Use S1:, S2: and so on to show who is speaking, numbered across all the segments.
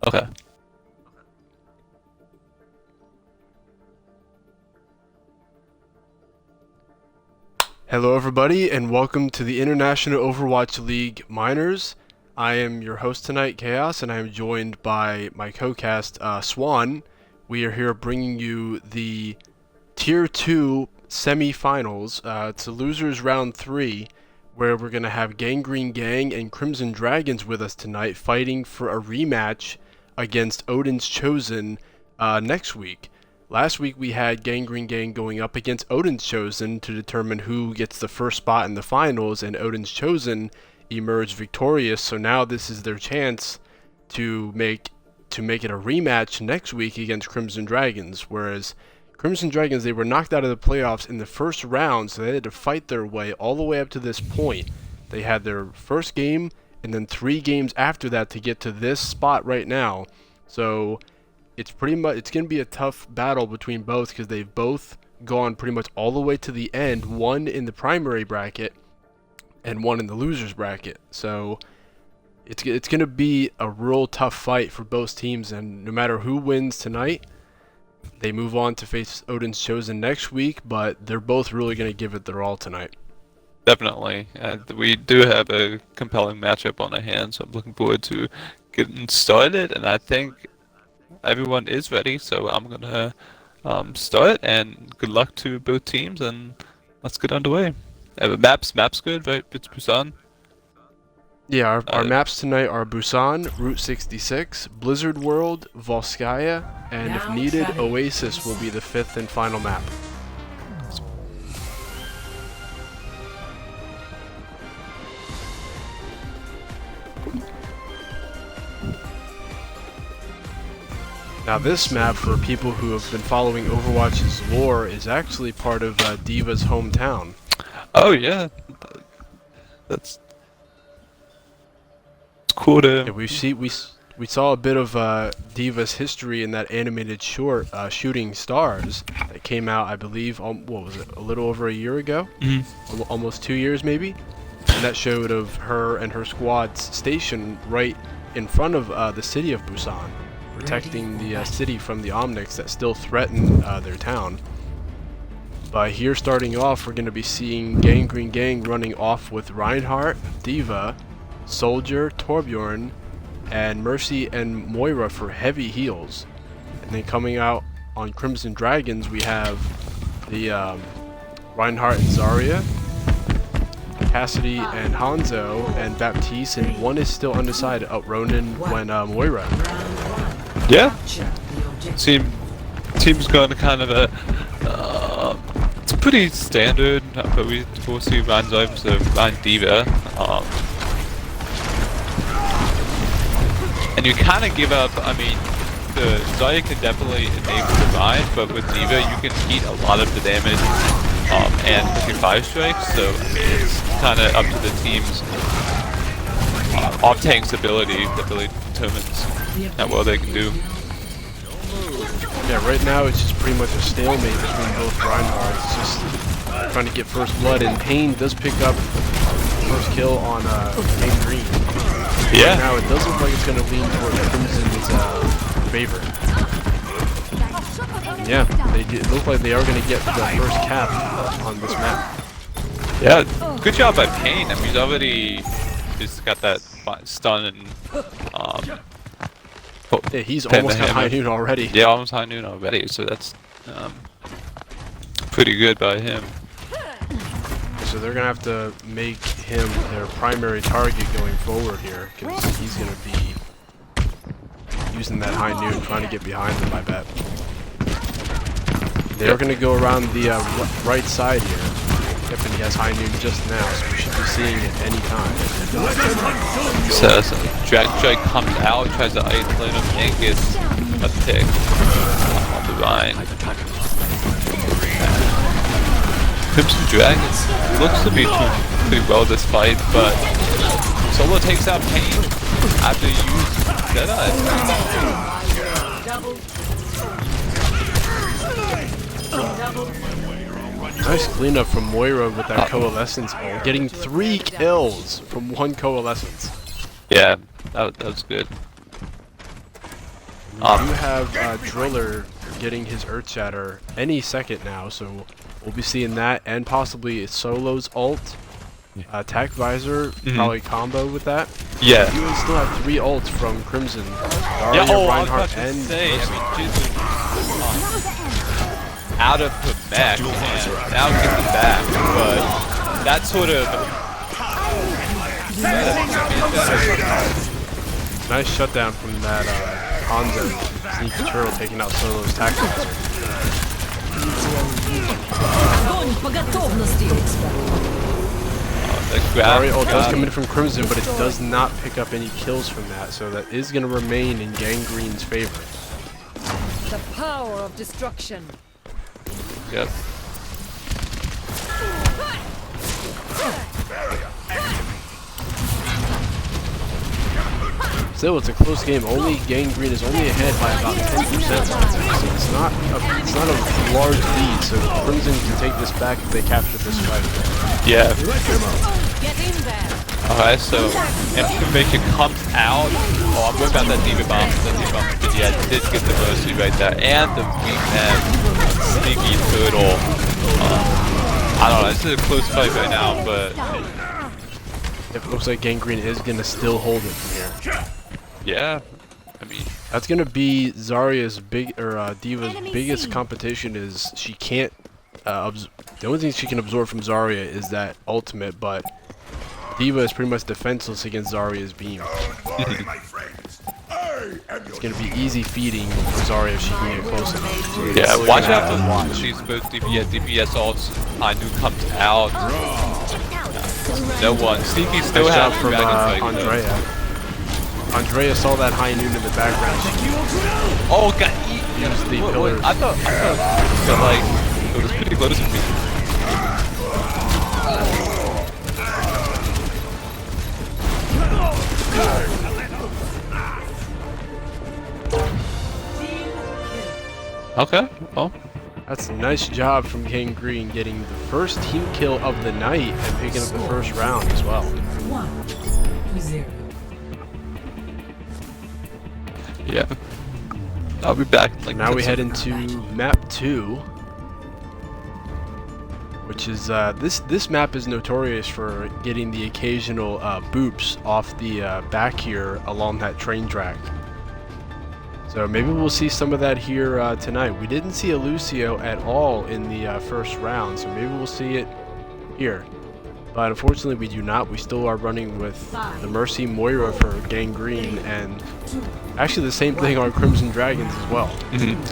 S1: Okay.
S2: Hello, everybody, and welcome to the International Overwatch League Minors. I am your host tonight, Chaos, and I am joined by my co-cast, Swan. We are here bringing you the Tier 2 semi-finals. It's a losers round 3, where we're going to have Gangreen Gang and Crimson Dragons with us tonight, fighting for a rematch against Odin's Chosen next week. Last week we had Gangreen Gang going up against Odin's Chosen to determine who gets the first spot in the finals, and Odin's Chosen emerged victorious. So now this is their chance to make it a rematch next week against Crimson Dragons. Whereas Crimson Dragons, they were knocked out of the playoffs in the first round, so they had to fight their way all the way up to this point. They had their first game and then 3 games after that to get to this spot right now. So it's going to be a tough battle between both, because they've both gone pretty much all the way to the end, one in the primary bracket and one in the losers bracket. So it's going to be a real tough fight for both teams, and no matter who wins tonight, they move on to face Odin's Chosen next week, but they're both really going to give it their all tonight.
S1: Definitely. We do have a compelling matchup on our hands, so I'm looking forward to getting started, and I think everyone is ready, so I'm gonna start, and good luck to both teams, and let's get underway. Maps good, right? It's Busan.
S2: Yeah, our maps tonight are Busan, Route 66, Blizzard World, Volskaya, and if needed, Oasis will be the 5th and final map. Now this map, for people who have been following Overwatch's lore, is actually part of D.Va's hometown.
S1: Oh yeah, that's cool to.
S2: Yeah, we saw a bit of D.Va's history in that animated short, Shooting Stars, that came out, I believe, what was it, a little over a year ago? Almost 2 years maybe? And that showed of her and her squad's station right in front of the city of Busan, protecting the city from the Omnics that still threaten their town. But here, starting off, we're going to be seeing Gangreen Gang running off with Reinhardt, D.Va, Soldier, Torbjorn, and Mercy and Moira for heavy heals. And then coming out on Crimson Dragons, we have the Reinhardt and Zarya, Cassidy and Hanzo, and Baptiste, and one is still undecided. Ronan when Moira.
S1: Yeah. Team's going to kind of a. It's pretty standard, but we'll see Ryan's over, so Ryan D.Va. And you kind of give up. I mean, the Zarya can definitely enable the Ryan, but with D.Va you can eat a lot of the damage and with your 5 strikes. So I mean, it's kind of up to the team's off-tank's ability. The ability determines how well they can do.
S2: Yeah, right now it's just pretty much a stalemate between both Reinhardts. It's just trying to get first blood, and Payne does pick up first kill on Gangreen.
S1: Yeah.
S2: Right now it does look like it's going to lean towards Crimson's favor. And yeah, it looks like they are going to get the first cap on this map.
S1: Yeah, good job by Payne. I mean, he's already just got that stun and
S2: yeah, he's almost got high noon already.
S1: Yeah, almost high noon already, so that's pretty good by him.
S2: So they're going to have to make him their primary target going forward here, because he's going to be using that high noon, trying to get behind them, I bet. They're going to go around the right side here. Tiffany has high noon just now, so we should be seeing it any time.
S1: So Drake comes out, tries to isolate him, and gets a pick on the Rhine. Crimson Dragons looks to be doing pretty well this fight, but Solo takes out Payne after you use Deadeye.
S2: Nice cleanup from Moira with that Coalescence ult, getting 3 kills from 1 Coalescence.
S1: Yeah, that was good.
S2: We do have Driller getting his Earth Shatter any second now, so we'll be seeing that and possibly Solo's ult. Attack Visor, probably combo with that.
S1: Yeah.
S2: You would still have 3 ults from Crimson.
S1: Yeah,
S2: Reinhardt, and
S1: say, I mean, Jesus, out of the mech, and now get them back, but that sort of...
S2: Nice shutdown from that Hanzo. Sneaky Turtle taking out Solo's attack visor. Zarya ult does come in from Crimson, but it does not pick up any kills from that, so that is going to remain in Gangreen's favor.
S3: The power of destruction.
S1: Yep.
S2: Still, it's a close game. Gangreen is only ahead by about 10%. So it's not a large lead, so Crimson can take this back if they capture this fight.
S1: Yeah.
S3: Get in there.
S1: Alright, so information comes out. Oh, I'm worried about that D.Va bomb. But yeah, did get the mercy right there. And the weakness, sneaky turtle. I don't know, this is a close fight right now, but...
S2: It looks like Gangreen is going to still hold it from here.
S1: Yeah, I mean... That's
S2: going to be Zarya's D.Va's biggest competition is she can't... the only thing she can absorb from Zarya is that ultimate, but D.Va is pretty much defenseless against Zarya's beam. It's going to be easy feeding for Zarya if she can get close enough.
S1: Yeah, watch out for she's both DPS ults. I knew comes out. No one. Sneaky still has
S2: from Andrea. Andrea saw that high noon in the background.
S1: Oh, got
S2: used the pillars.
S1: I thought like it was pretty close to me. Okay, well.
S2: That's a nice job from Gangreen getting the first team kill of the night and picking up the first round as well.
S3: 1-0.
S1: Yeah. I'll be back. Like
S2: now we head into map 2, which is this map is notorious for getting the occasional boops off the back here along that train track. So maybe we'll see some of that here tonight. We didn't see a Lucio at all in the first round, so maybe we'll see it here. But unfortunately we do not. We still are running with the Mercy Moira for Gangreen, and actually the same thing on Crimson Dragons as well.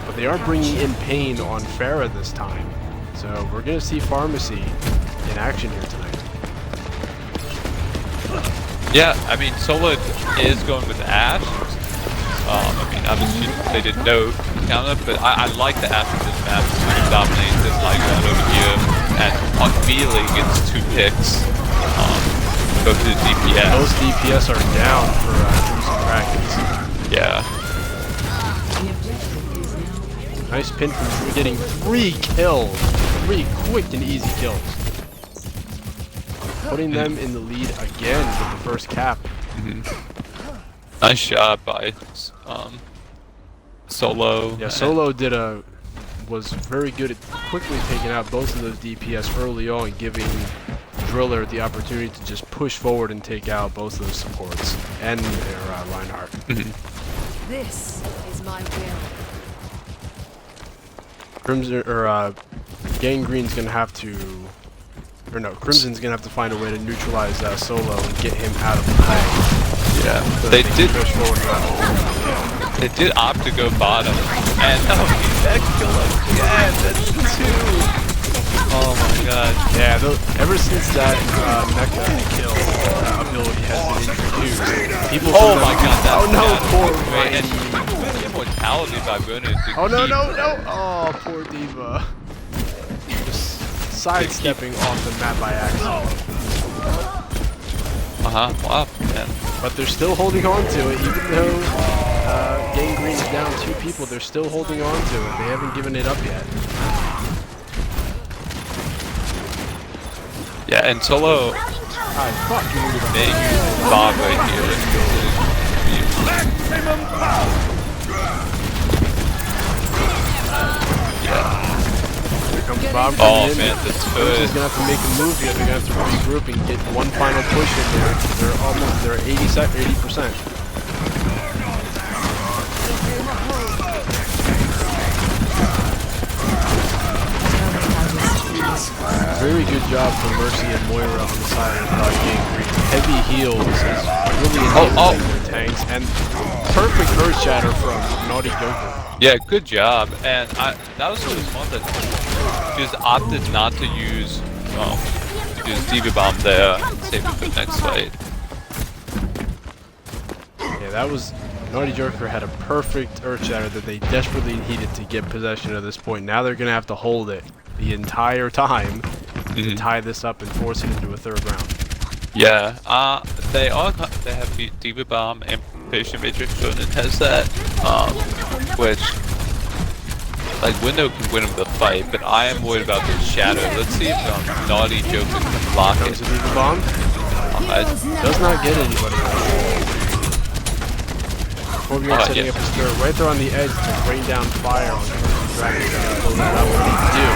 S2: But they are bringing in Pain on Pharah this time. So we're going to see Pharmacy in action here tonight.
S1: Yeah, I mean, Solo is going with Ashe. I mean, obviously they didn't know counter, but I like the Ashe of this map. It's dominates this like one over here, and on feeling it's 2 picks. Go to the DPS.
S2: Those DPS are down for Crimson Dragons.
S1: Yeah.
S2: Nice pin from Drew, getting 3 kills. 3 quick and easy kills. Putting them in the lead again with the first cap.
S1: Nice shot by Solo.
S2: Yeah, Solo was very good at quickly taking out both of those DPS early on, giving Driller the opportunity to just push forward and take out both of those supports and their Reinhardt.
S3: This is my will.
S2: Crimson Gangreen's gonna have to, or no, Crimson's gonna have to find a way to neutralize Solo and get him out of the play.
S1: Yeah,
S2: so
S1: they did.
S2: Push forward.
S1: They did opt to go bottom, and that kill again. That's 2. Oh my god.
S2: Yeah, ever since that mecha kill ability has been introduced, people.
S1: Oh my god. That's
S2: oh no, poor
S1: Ryan. And immortality by running.
S2: Oh no. Oh, poor D.Va. Just sidestepping off the map by accident.
S1: Wow, man.
S2: But they're still holding on to it, even though Gangreen's down 2 people. They're still holding on to it. They haven't given it up yet.
S1: Yeah, and Solo. They use Bob right here.
S2: bomb
S1: Oh
S2: coming in.
S1: man, this
S2: Crimson's
S1: turret.
S2: gonna have to make a move here. They're gonna have to regroup and get one final push in there. They're 80%. Very good job from Mercy and Moira on the side of Gangreen. Heavy heals is really enabling their tanks, and perfect Earth Shatter from Naughty Joker.
S1: Yeah, good job. And that was really smart that just opted not to use Diva Bomb there, save it for the next fight.
S2: Yeah, that was... Naughty Joker had a perfect Earth Shatter that they desperately needed to get possession of this point. Now they're going to have to hold it the entire time to tie this up and force it into a third round.
S1: Yeah, they have Diva Bomb and Patient Matrix Shonen has that, which like Window can win him the fight, but I am worried about the Shadow. Let's see if Naughty Joker can block
S2: Comes
S1: it.
S2: the Diva Bomb. Does not get anybody. Torbjorn setting up his third right there on the edge to rain down fire on the dragon. That's what he do.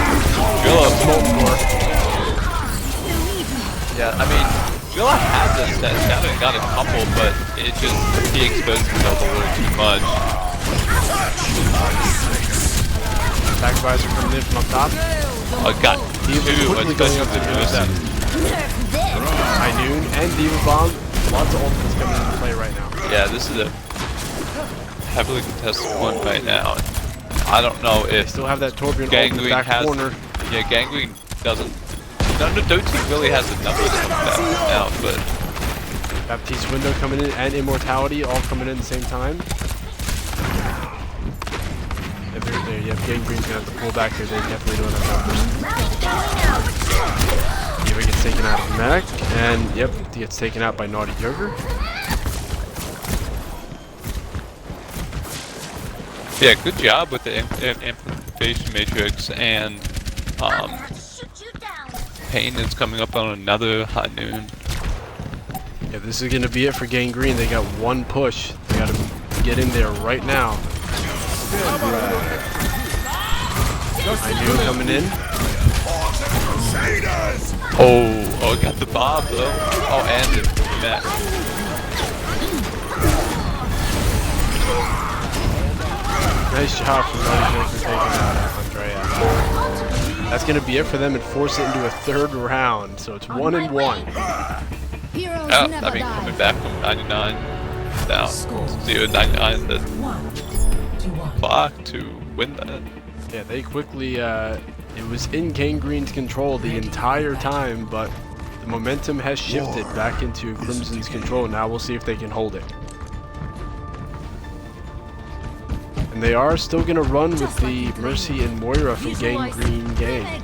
S1: Yeah, I mean, Villa had this that Shadow got a couple, but it just he exposed himself a little too much.
S2: Attack visor coming in from up top.
S1: Oh, got
S2: Diva
S1: two,
S2: quickly going up to intercept. High Noon and Diva Bomb. Lots of ultimates coming into play right now.
S1: Yeah, this is a heavily contested one right now. I don't know if
S2: Still have that Torbjorn ult in the
S1: Gangreen
S2: back
S1: has.
S2: corner.
S1: Yeah, Gangreen doesn't. No team really has the numbers coming back right now, but
S2: Baptiste Window coming in and Immortality all coming in at the same time. If they're there, yeah, Gangreen's gonna have to pull back here. They definitely don't have numbers. Diva gets taken out of mech, and yep, he gets taken out by Naughty Joker.
S1: yeah, good job with the amplification matrix, and Pain is coming up on another High Noon.
S2: Yeah, this is gonna be it for Gangreen. They got one push. They gotta get in there right now. High Noon coming in.
S1: Oh, got the Bob though. Oh, and the mech.
S2: Nice job from Naughty Joker taking out Andrea. That's gonna be it for them and force it into a third round. So it's 1-1.
S1: Oh, I mean, coming back from 99 down 0-99 the clock to win that.
S2: Yeah, they quickly, it was in Gangreen's control the entire time, but the momentum has shifted back into Crimson's control. Now we'll see if they can hold it. And they are still going to run with the Mercy and Moira from Gangreen gang.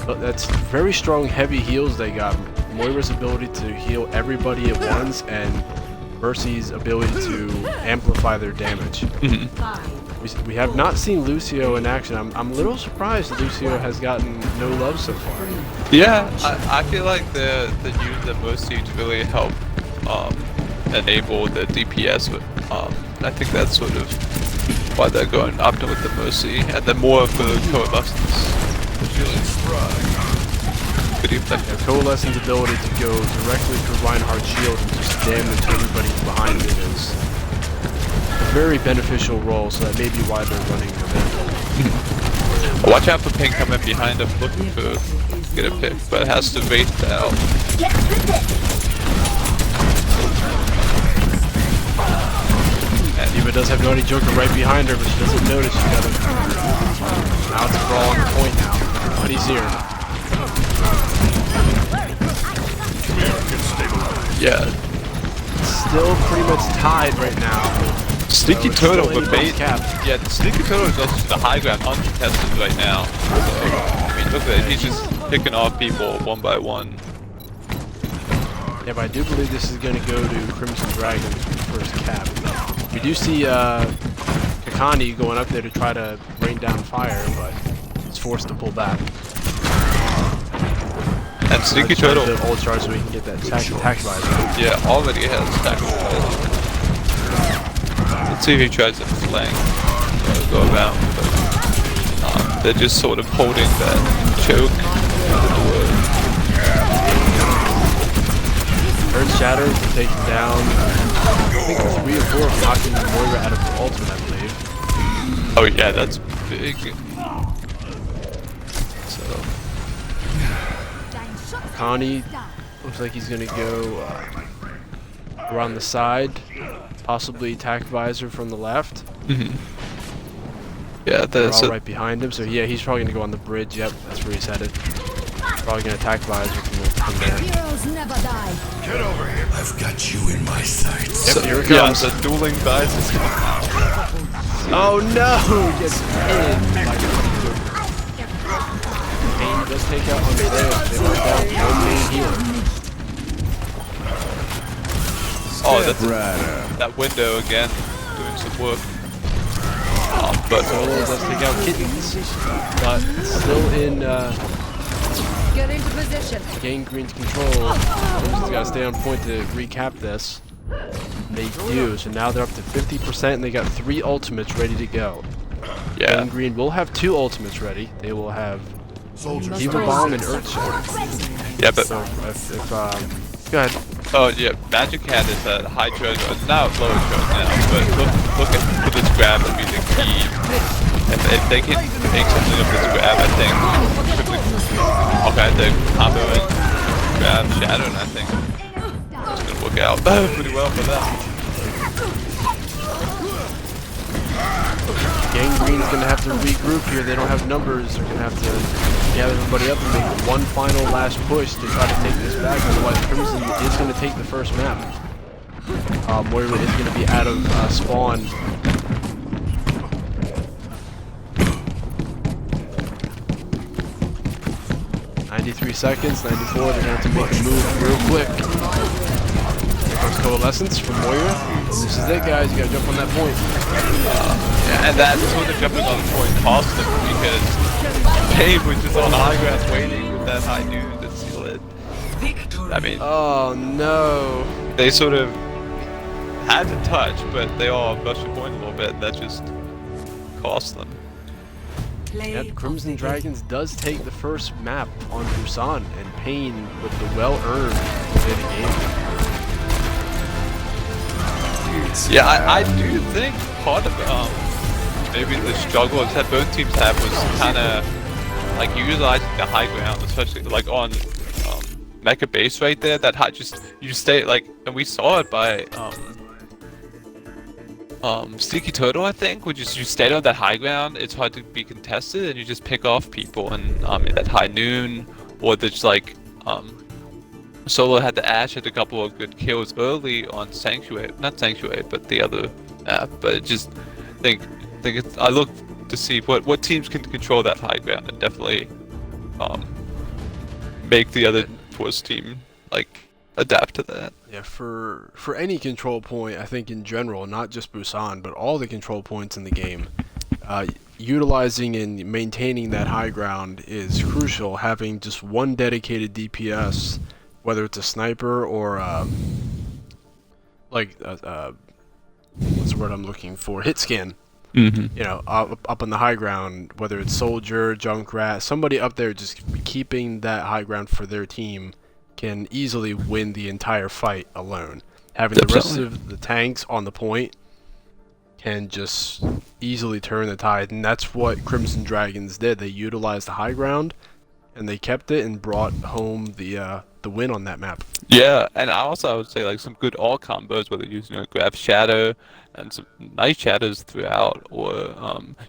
S2: But that's very strong heavy heals they got. Moira's ability to heal everybody at once, and Mercy's ability to amplify their damage. We have not seen Lucio in action. I'm a little surprised that Lucio has gotten no love so far.
S1: Yeah, I feel like the use of Mercy to really help enable the DPS. I think that's sort of why they're going after with the Mercy, and then more of the Coalescence. Good effect.
S2: Yeah, Coalescence's ability to go directly through Reinhardt's shield and just damage everybody behind it is a very beneficial role, so that may be why they're running with it.
S1: Watch out for Pink coming behind him looking to get a pick, but it has to wait out.
S2: And Diva does have Naughty Joker right behind her, but she doesn't notice. She got him. Now it's a brawl on the point now. Everybody's here.
S1: Yeah.
S2: Still pretty much tied right now.
S1: Sneaky
S2: it's
S1: Turtle
S2: still
S1: with bait.
S2: anybody's cap.
S1: Yeah, the Sneaky Turtle is also the high ground uncontested right now. So, I mean, look at it. He's just picking off people one by one.
S2: Yeah, but I do believe this is going to go to Crimson Dragon's first cap. We do see Kakani going up there to try to rain down fire, but it's forced to pull back.
S1: And Sneaky Turtle,
S2: the ult charge so we can get that attack visor.
S1: yeah, already has attack visor. Let's see if he tries to flank or go around, but they're just sort of holding that choke.
S2: Earth Shatter to take him down. I think 3 or 4 of knocking Moira out of her ultimate, I believe.
S1: Oh yeah, that's big. So
S2: Connie looks like he's gonna go around the side, possibly attack visor from the left.
S1: yeah,
S2: They're
S1: that's
S2: all right behind him, so yeah, he's probably gonna go on the bridge. Yep, that's where he's headed. Probably gonna attack visor from there.
S3: Heroes never die.
S4: Get over here. I've got you in my sights.
S2: Yep, here it
S1: yeah,
S2: comes.
S1: the dueling dice is
S2: Oh no! Gets pinned by Kane does take out on the bridge. They mark out one main healer.
S1: Oh, that's that window again, doing some work. But
S2: Solo does take out Kittens, but still in
S3: Get into position.
S2: Gangreen's control. Just gotta stay on point to recap this. They do, so now they're up to 50% and they got 3 ultimates ready to go.
S1: yeah,
S2: Gangreen will have 2 ultimates ready. They will have
S4: Soldiers.
S2: Diva Bomb and Earth Shatter.
S1: yeah, but
S2: So if go ahead.
S1: oh yeah, Magic Hand is at high charge, now low charge now. But look at this grab to be the key. If they can make something of this grab, I think. Okay, the combo and grab Shadow, and I think it's gonna work out pretty well for them.
S2: Gangreen's gonna have to regroup here. They don't have numbers. They're gonna have to gather everybody up and make one final last push to try to take this back. Otherwise, Crimson is gonna take the first map. Moira is gonna be out of spawn. 93 seconds, 94. They're gonna have to make a move real quick. Here comes Coalescence from Moira. This is it, guys. You gotta jump on that point.
S1: Yeah, and that's what the jumping on the point cost them, because Pain was just on high grass waiting with that high noon to seal it. I mean,
S2: Oh no.
S1: they sort of had to touch, but they all rushed the point a little bit, and that just cost them.
S2: Yep, Crimson Dragons does take the first map on Busan, and Pain with the well-earned win game.
S1: Yeah, I do think part of maybe the struggle that both teams had was kind of like utilizing the high ground, especially like on Mecha Base right there. That high you stay like, and we saw it by Sticky Turtle, I think, which is you stay on that high ground, it's hard to be contested, and you just pick off people, and in that high noon, or there's like, Solo had the Ash, had a couple of good kills early on Sanctuary, not Sanctuary, but the other map, but it just, I look to see what teams can control that high ground, and definitely, make the other Force team, like, adapt to that.
S2: Yeah, for any control point, I think in general, not just Busan, but all the control points in the game, utilizing and maintaining that high ground is crucial. Having just one dedicated DPS, whether it's a sniper or what's the word I'm looking for? Hit scan.
S1: Mm-hmm.
S2: You know, up on the high ground, whether it's Soldier, Junkrat, somebody up there just keeping that high ground for their team can easily win the entire fight alone. Having the rest of the tanks on the point can just easily turn the tide, and that's what Crimson Dragons did. They utilized the high ground, and they kept it and brought home the win on that map.
S1: Yeah, and I would say like some good all combos, whether using a grab shadow and some nice shadows throughout, or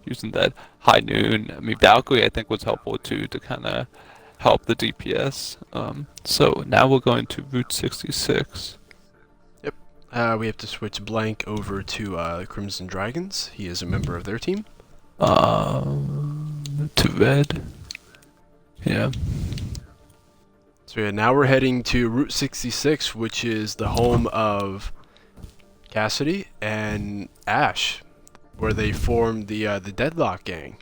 S1: using that high noon. I mean, Valkyrie I think was helpful too to kind of help the DPS. So now we're going to Route 66.
S2: Yep. We have to switch Blank over to Crimson Dragons. He is a member of their team.
S1: To red. Yeah.
S2: So yeah, now we're heading to Route 66, which is the home of Cassidy and Ash, where they formed the Deadlock Gang.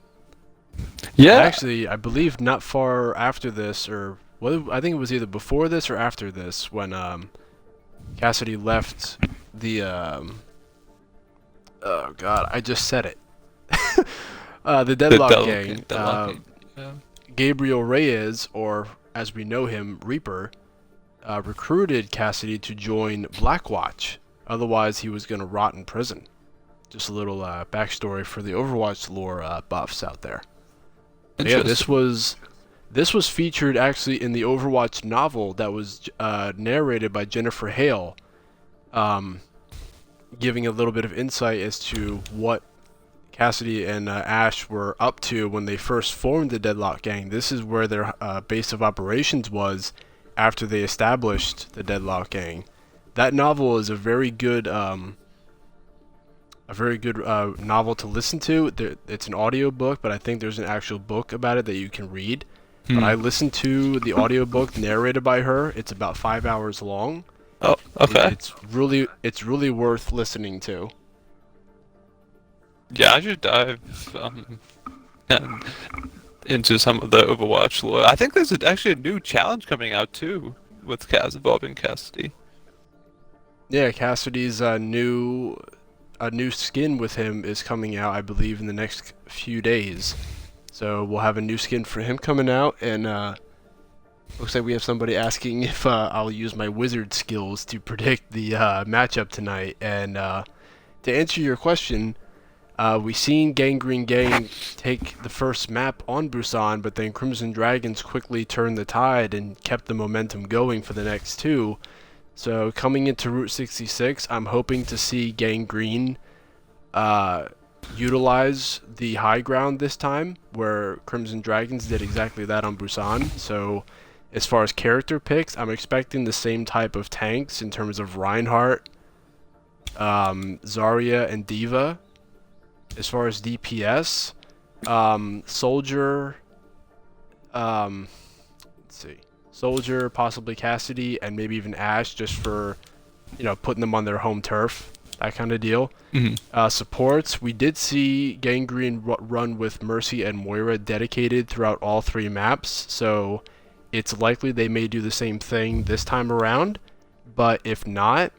S1: Yeah.
S2: Actually, I believe not far after this, or I think it was either before this or after this, when Cassidy left the oh god, I just said it. The Deadlock Gang.
S1: Yeah.
S2: Gabriel Reyes, or as we know him, Reaper, recruited Cassidy to join Blackwatch. Otherwise, he was going to rot in prison. Just a little backstory for the Overwatch lore buffs out there. Yeah, this was featured actually in the Overwatch novel that was narrated by Jennifer Hale, giving a little bit of insight as to what Cassidy and Ash were up to when they first formed the Deadlock Gang. This is where their base of operations was after they established the Deadlock Gang. That novel is a very good novel to listen to. It's an audio book, but I think there's an actual book about it that you can read. But I listened to the audiobook narrated by her. It's about 5 hours long.
S1: Oh, okay.
S2: It's really worth listening to.
S1: Yeah, I should dive into some of the Overwatch lore. I think there's actually a new challenge coming out too with involving Cassidy.
S2: Yeah, Cassidy's new skin with him is coming out, I believe, in the next few days. So we'll have a new skin for him coming out, and looks like we have somebody asking if I'll use my wizard skills to predict the matchup tonight. And to answer your question, we seen Gangreen Gang take the first map on Busan, but then Crimson Dragons quickly turned the tide and kept the momentum going for the next two. So coming into Route 66, I'm hoping to see Gangreen utilize the high ground this time, where Crimson Dragons did exactly that on Busan. So as far as character picks, I'm expecting the same type of tanks in terms of Reinhardt, Zarya, and Diva. As far as DPS, Soldier, let's see, Soldier, possibly Cassidy, and maybe even Ash, just for, putting them on their home turf, that kind of deal. Supports, we did see Gangreen run with Mercy and Moira dedicated throughout all three maps, so it's likely they may do the same thing this time around, but if not,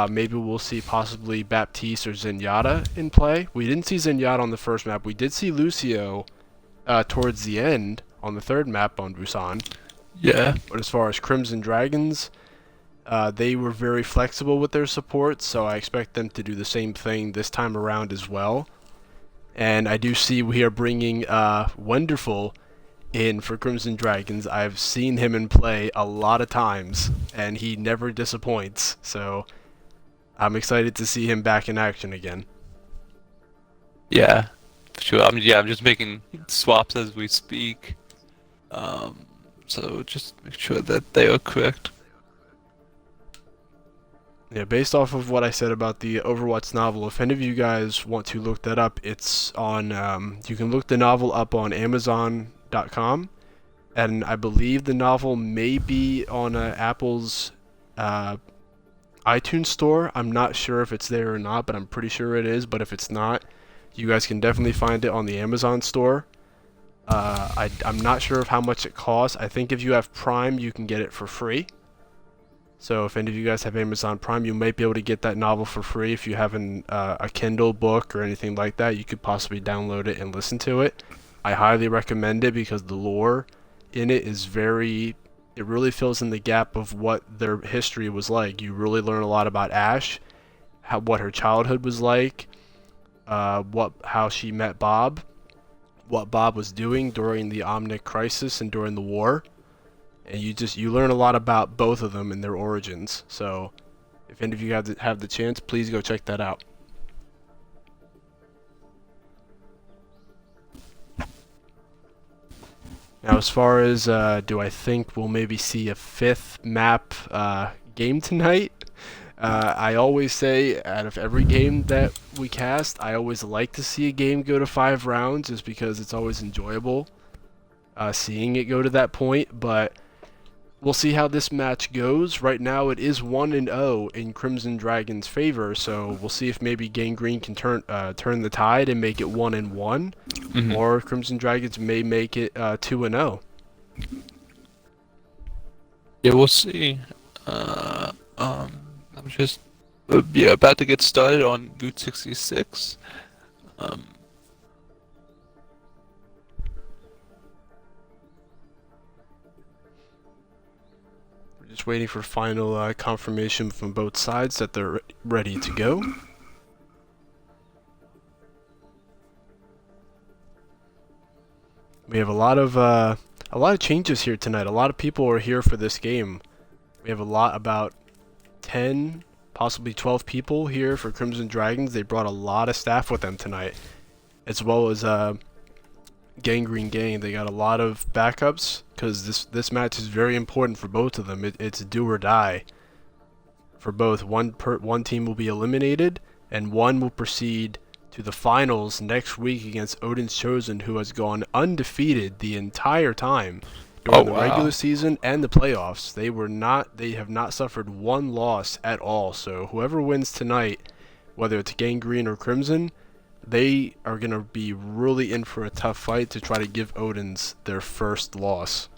S2: maybe we'll see possibly Baptiste or Zenyatta in play. We didn't see Zenyatta on the first map. We did see Lucio towards the end on the third map on Busan.
S1: Yeah.
S2: But as far as Crimson Dragons, they were very flexible with their support, so I expect them to do the same thing this time around as well. And I do see we are bringing Wonderful in for Crimson Dragons. I've seen him in play a lot of times, and he never disappoints. So I'm excited to see him back in action again.
S1: Yeah, for sure. I'm just making swaps as we speak. So just make sure that they are correct.
S2: Yeah, based off of what I said about the Overwatch novel, if any of you guys want to look that up, it's on, you can look the novel up on Amazon.com, and I believe the novel may be on Apple's iTunes store. I'm not sure if it's there or not, but I'm pretty sure it is. But if it's not, you guys can definitely find it on the Amazon store. I'm not sure of how much it costs. I think if you have Prime, you can get it for free. So if any of you guys have Amazon Prime, you might be able to get that novel for free. If you have a Kindle book or anything like that, you could possibly download it and listen to it. I highly recommend it because the lore in it is it really fills in the gap of what their history was like. You really learn a lot about Ash, what her childhood was like, how she met Bob, what Bob was doing during the Omnic crisis and during the war. And you learn a lot about both of them and their origins. So if any of you have the chance, please go check that out. Now, as far as do I think we'll maybe see a fifth map game tonight? I always say, out of every game that we cast, I always like to see a game go to 5 rounds, just because it's always enjoyable seeing it go to that point. But we'll see how this match goes. Right now, it is 1-0 in Crimson Dragon's favor, so we'll see if maybe Gangreen can turn the tide and make it 1-1, or Crimson Dragons may make it 2-0.
S1: Yeah, we'll see. I'm just about to get started on Route 66.
S2: Just waiting for final confirmation from both sides that they're ready to go. We have a lot of changes here tonight. A lot of people are here for this game. We have about 10, possibly 12 people here for Crimson Dragons. They brought a lot of staff with them tonight, as well as Gangreen Gang. They got a lot of backups because this match is very important for both of them. It's do or die for both. One team will be eliminated, and one will proceed to the finals next week against Odin's Chosen, who has gone undefeated the entire time during the regular season and the playoffs. They have not suffered one loss at all. So whoever wins tonight, whether it's Gangreen or Crimson, they are going to be really in for a tough fight to try to give Odin's their first loss.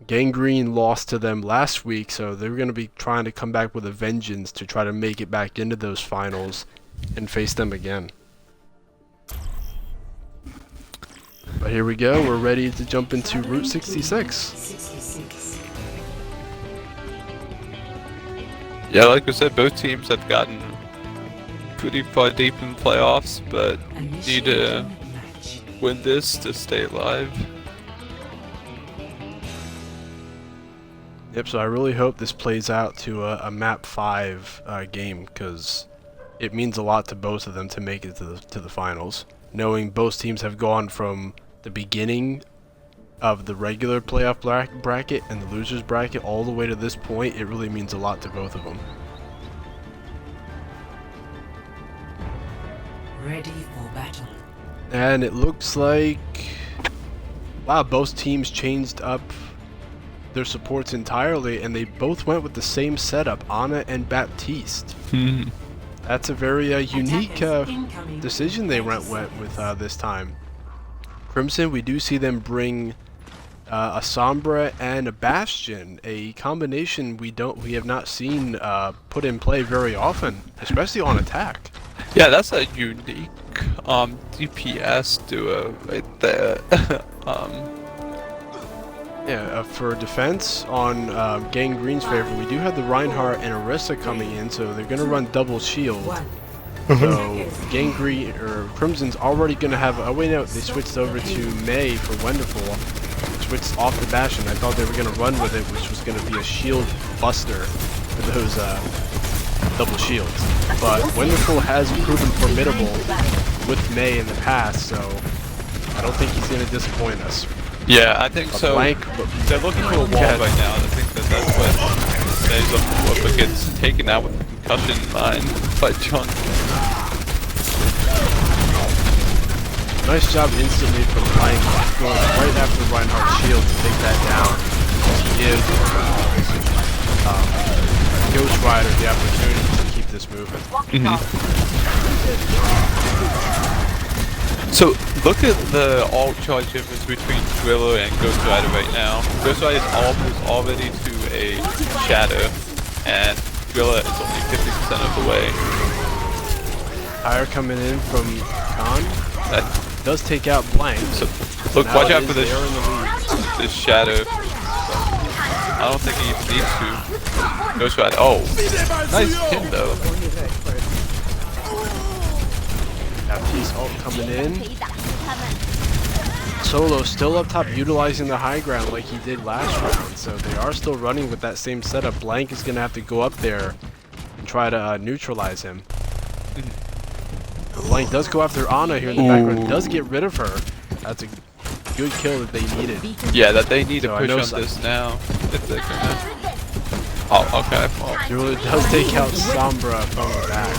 S2: Gangreen lost to them last week, so they're going to be trying to come back with a vengeance to try to make it back into those finals and face them again. But here we go, we're ready to jump into Route 66.
S1: Yeah, like we said, both teams have gotten pretty far deep in playoffs, but need to win this to stay alive.
S2: Yep, so I really hope this plays out to a map 5 game, because it means a lot to both of them to make it to the finals. Knowing both teams have gone from the beginning of the regular playoff bracket and the losers bracket all the way to this point, it really means a lot to both of them.
S3: Ready for battle.
S2: And it looks like, wow, both teams changed up their supports entirely, and they both went with the same setup, Ana and Baptiste. That's a very unique decision they went with this time. Crimson, we do see them bring a Sombra and a Bastion, a combination we have not seen put in play very often, especially on attack.
S1: Yeah, that's a unique DPS duo right there.
S2: Yeah, for defense on Gangreen's favor, we do have the Reinhardt and Orisa coming in, so they're going to run double shield. So Gangreen or Crimson's already going to have. Oh wait, no, they switched over to Mei for Wonderful. Switched off the Bastion. I thought they were going to run with it, which was going to be a shield buster for those double shields. But Wonderful has proven formidable with Mei in the past, so I don't think he's going to disappoint us.
S1: Yeah, I think so. They're looking for a wall right now, and I think that's what stays up for, but gets taken out with a concussion in mind by Chunk.
S2: Nice job instantly from Blank, going right after Reinhardt's shield to take that down. Give Ghost Rider the opportunity to keep this moving. So look at the alt charge difference between Thriller and Ghost Rider right now. Ghost Rider's alt is already to a shadow, and Thriller is only 50% of the way. Fire coming in from Khan. That does take out Blank. So look, watch out for this shadow. I don't think he even needs to. Ghost Rider. Oh, nice pin though. Baptiste ult coming in. Solo still up top, utilizing the high ground like he did last round. So they are still running with that same setup. Blank is going to have to go up there and try to neutralize him. Blank does go after Ana here in the background. Does get rid of her. That's a good kill that they needed.
S1: Yeah, that they need to push on this now. If they're gonna... Oh, okay. Well.
S2: It really does take out Sombra from the back.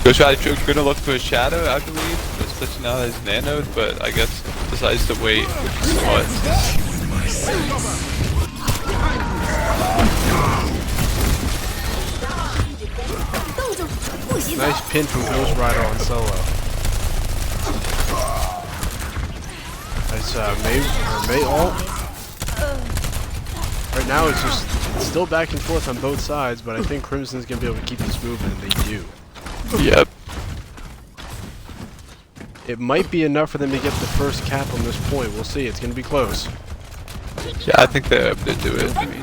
S1: Ghost Rider gonna look for a shadow, I believe, especially now that he's nanoed, but I guess decides to wait, which is smart. Nice pin from Ghost Rider on Solo. Nice Mei ult. Right now it's still back and forth on both sides, but I think Crimson's gonna be able to keep this moving, and they do. Yep.
S2: It might be enough for them to get the first cap on this point. We'll see. It's going to be close.
S1: Yeah, I think they're able to do it. I mean,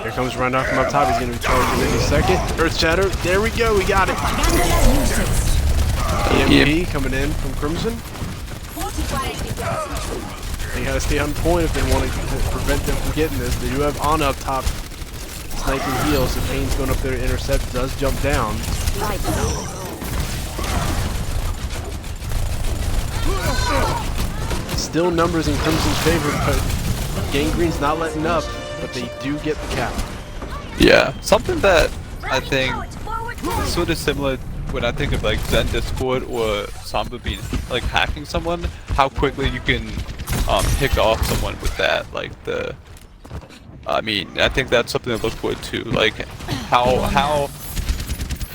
S2: Here comes Randolph from up top. He's going to be charging in any second. Earth Shatter. There we go. We got it. EMP coming in from Crimson. They got to stay on point if they want to prevent them from getting this. They do have Ana up top sniping heals. The Pain's going up there to intercept. Does jump down. Still numbers in Crimson's favor, but Gangreen's not letting up, but they do get the cap.
S1: yeah, something that I think is sort of similar when I think of like Zen Discord or Samba being like hacking someone, how quickly you can pick off someone with that. Like I mean, I think that's something to look forward to. Like how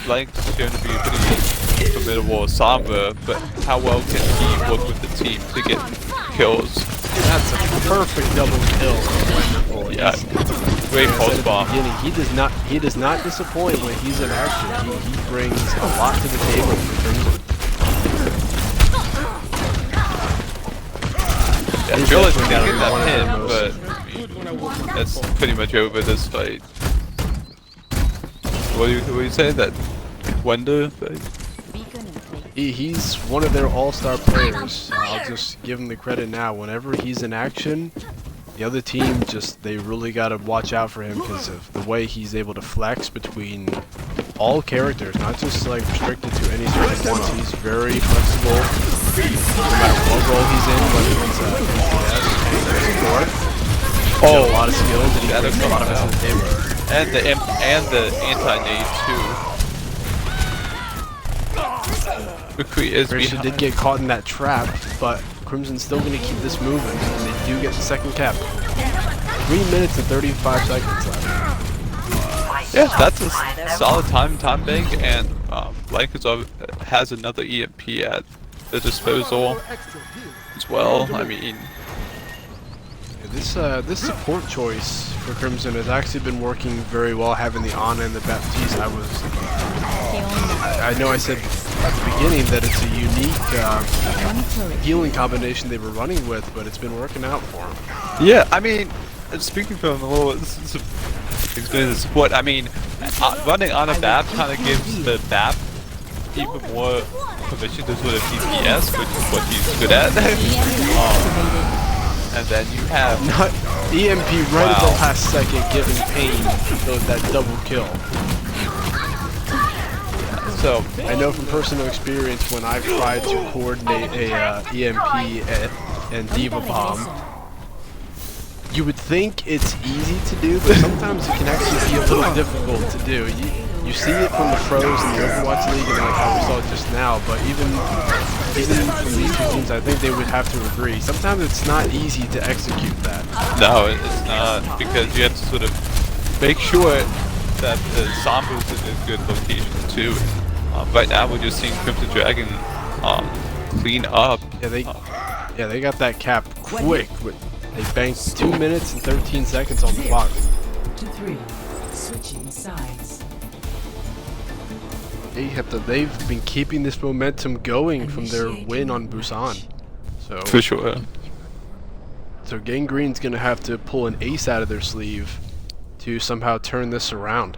S1: Blank's going to be pretty formidable with Samba, but how well can he work with the team to get kills?
S2: That's a perfect double kill. Wonderful.
S1: Yeah, great pulse bomb.
S2: He does not disappoint when he's in action. He brings a lot to the table for Crimson.
S1: Yeah, I feel like we can get that hit, but I mean, that's pretty much over this fight. What do you say that Wender?
S2: He's one of their all-star players. I'll just give him the credit now. Whenever he's in action, the other team they really gotta watch out for him because of the way he's able to flex between all characters, not just like restricted to any certain ones. He's very flexible, no matter what role he's in, whether it's DPS, support. He's got a lot of skills and he brings a lot of us to the table.
S1: And the anti-nade too. McCree is
S2: Christian
S1: behind.
S2: did get caught in that trap, but Crimson's still going to keep this moving, and they do get the second cap. 3 minutes and 35 seconds left.
S1: Yeah, that's a solid time bank, and Blank has another EMP at the disposal as well. I mean,
S2: this support choice for Crimson has actually been working very well, having the Ana and the Baptiste. I know I said at the beginning that it's a unique healing combination they were running with, but it's been working out for them.
S1: yeah, I mean, speaking from a little experience of support, I mean, running on a BAP kind of gives the BAP even more permission to sort of DPS, which is what he's good at. And then you have
S2: Not EMP right at the last second, giving Pain that double kill.
S1: so
S2: I know from personal experience when I've tried to coordinate a EMP and Diva Bomb, you would think it's easy to do, but sometimes it can actually be a little difficult to do. You see it from the pros in the Overwatch League and like how we saw it just now, but even from these two teams, I think they would have to agree. Sometimes it's not easy to execute that.
S1: no, it's not, because you have to sort of make sure that the Samba's in a good location too. Right now we're just seeing Crimson Dragon clean up.
S2: Yeah, they got that cap quick. They banked 2 minutes and 13 seconds on the clock.
S3: To 3. Switching sides.
S2: They've been keeping this momentum going from their win on Busan.
S1: For sure.
S2: So Gangreen's gonna have to pull an ace out of their sleeve to somehow turn this around.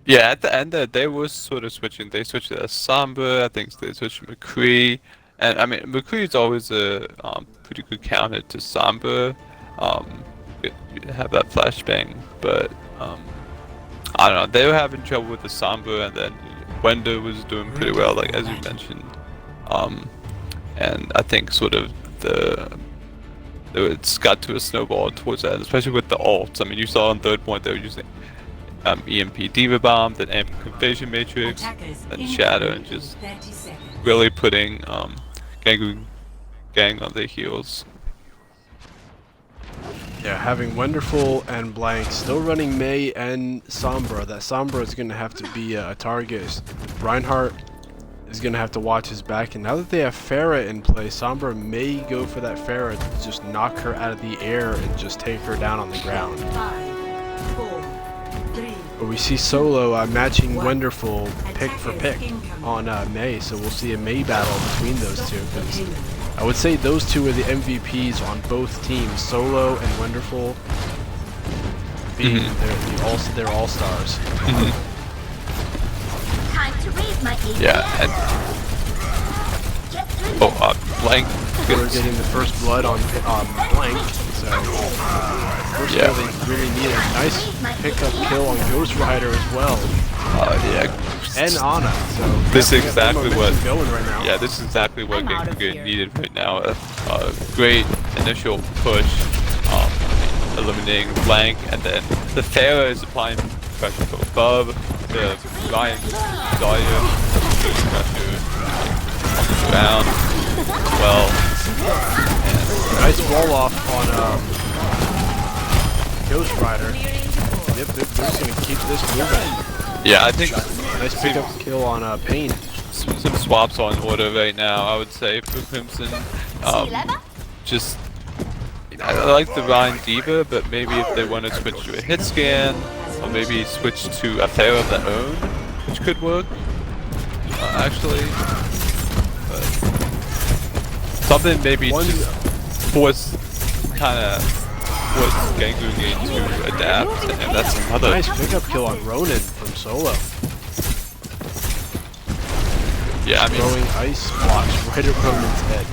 S1: Yeah, at the end they were sort of switching. They switched to Samba, I think they switched to McCree. And I mean, McCree is always a pretty good counter to Samba. You have that flashbang, but I don't know. They were having trouble with the Samba, and then Wender was doing pretty well, like as you mentioned. And I think sort of it's got to a snowball towards that, especially with the ults. I mean, you saw on third point they were using EMP Diva Bomb, then EMP Confusion Matrix, then Shadow, and just really putting Gang on their heels.
S2: Yeah, having Wonderful and Blank still running Mei and Sombra. That Sombra is going to have to be a target. Reinhardt is going to have to watch his back. And now that they have Pharah in play, Sombra may go for that Pharah to just knock her out of the air and just take her down on the ground.
S3: 5, 4, 3.
S2: But we see Solo matching Wonderful pick for pick on Mei, so we'll see a Mei battle between those two. 'Cause I would say those two are the MVPs on both teams, Solo and Wonderful being their all-stars.
S5: Time to raise my APM.
S1: Yeah, and Blank.
S2: We're getting the first blood on Blank, so first kill they really need a nice pickup kill on Ghost Rider as well,
S1: Yeah.
S2: and Ana. So
S1: This
S2: we
S1: is
S2: got
S1: exactly
S2: momentum
S1: what.
S2: going right now.
S1: Yeah, this is exactly what Gangreen needed right now. A great initial push, eliminating Blank, and then the Pharaoh is applying pressure from above. The Ryan Dahlia doing pressure on the ground. Well,
S2: Nice wall off on Ghost Rider. Yep, they're just gonna keep this moving.
S1: yeah, I think
S2: Nice pickup kill on Pain.
S1: some swaps on order right now. I would say for Crimson. Just I like the Ryan Diva, but maybe if they want to switch to a hit scan, or maybe switch to a Pharaoh of their own, which could work. Actually, but something maybe just force Gangreen to adapt, and that's another.
S2: Nice pickup kill on Ronin from Solo.
S1: Yeah, I mean,
S2: Throwing ice blocks right at Ronin's head.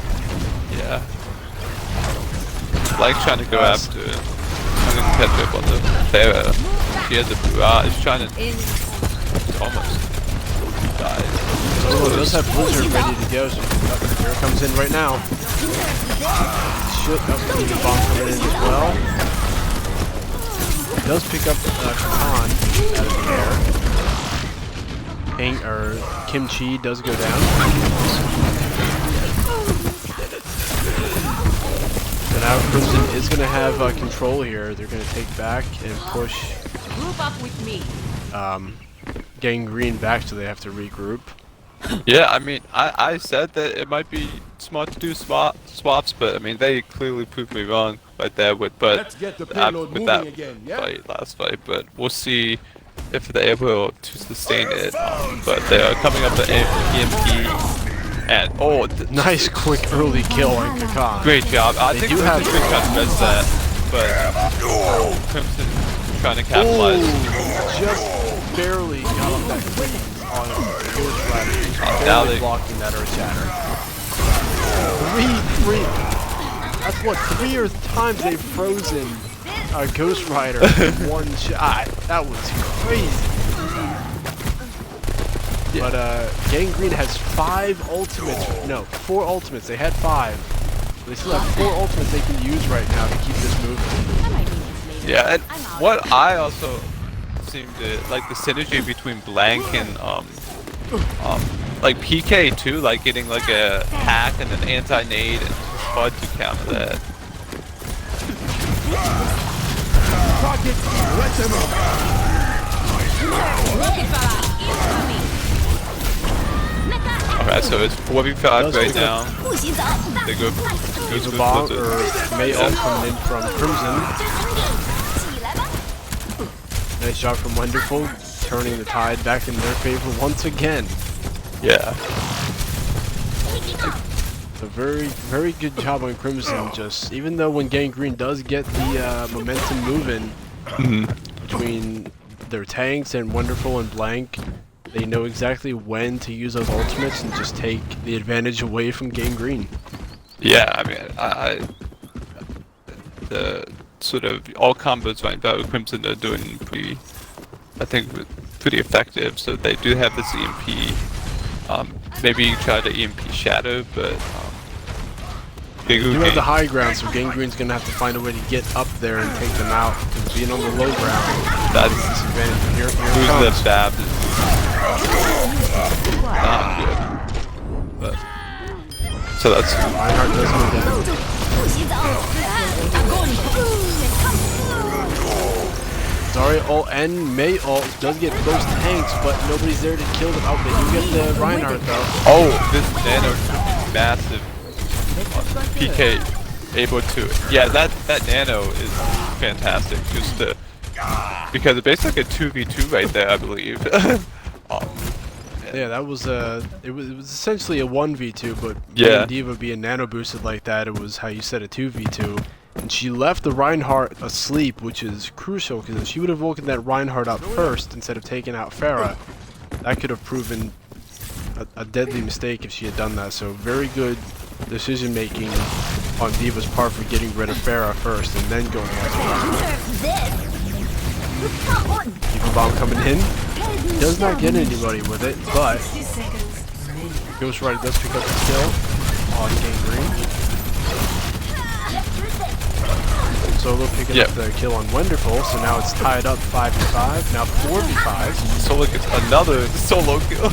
S1: yeah. Blank's trying to go after it. I'm gonna catch up on the Pharaoh. She has a barrage, trying to almost die.
S2: Solo does have Blizzard ready to go, so here it comes in right now. Should the bomb coming in as well. Does pick up Khan out of the air. Kimchi does go down. So now Crimson is going to have control here. They're going to take back and push
S5: Group up with me.
S2: Gangreen back, so they have to regroup.
S1: Yeah, I mean, I said that it might be smart to do swaps, but I mean, they clearly proved me wrong right there with
S4: Let's get the payload
S1: with
S4: moving
S1: that
S4: again, yeah?
S1: last fight. But we'll see if they're able to sustain it. But they are coming up to EMP, and
S2: Nice quick early kill on Kakan.
S1: great job. I
S2: They
S1: think
S2: do have-
S1: Crimson trying to miss that, but Crimson trying to capitalize.
S2: Just barely got off that quick on Ghost Rider.
S1: Now
S2: Barely
S1: they-
S2: blocking that Earth Shatter. Three. That's what, 3 times they've frozen Ghost Rider in one shot. That was crazy.
S1: Yeah.
S2: But Gangreen has 5 ultimates. No, 4 ultimates. They had 5. They still have 4 ultimates they can use right now to keep this moving.
S1: Yeah, and what I also seem to like the synergy between Blank and like PK too, like getting like a hack and an anti-nade and Spud to counter that. Alright, so it's 4v5 right now. They go
S2: There's a
S1: for
S2: bomb,
S1: Blizzard.
S2: or May ult coming in from Crimson. Nice job from Wonderful, turning the tide back in their favor once again.
S1: Yeah.
S2: So very good job on Crimson. Just even though when Gangreen does get the momentum moving between their tanks and Wonderful and Blank, they know exactly when to use those ultimates and just take the advantage away from Gangreen.
S1: Yeah, I mean, the sort of all combos right now with Crimson are doing pretty effective. So they do have this EMP. Maybe try to EMP Shadow, but
S2: They do have the high ground, so Gangreen's gonna have to find a way to get up there and take them out. Because being on the low ground,
S1: that's
S2: disadvantage. Here it
S1: who's the
S2: comes.
S1: stab is not good. But so that's
S2: Reinhardt does move down. Sorry, ult and May ult does get both tanks, but nobody's there to kill them. Oh, they do get the Reinhardt though.
S1: this nano massive PK able to that nano is fantastic. Just to because it's basically like a 2v2 right there, I believe. um,
S2: Yeah, that was it was essentially a 1v2, but
S1: Yeah.
S2: being Diva being nano boosted like that, it was how you said a 2v2. And she left the Reinhardt asleep, which is crucial, because if she would have woken that Reinhardt up first instead of taking out Pharah, that could have proven a deadly mistake if she had done that. So very good decision making on Diva's part for getting rid of Pharah first and then going after Reinhardt. Diva Bomb coming in. Does not get anybody with it, but
S3: 60 seconds remaining.
S2: Ghost Rider does pick up the kill on Gangreen. Solo picking up the kill on Wonderful, so now it's tied up 5-5, now 4v5.
S1: Solo gets another solo kill.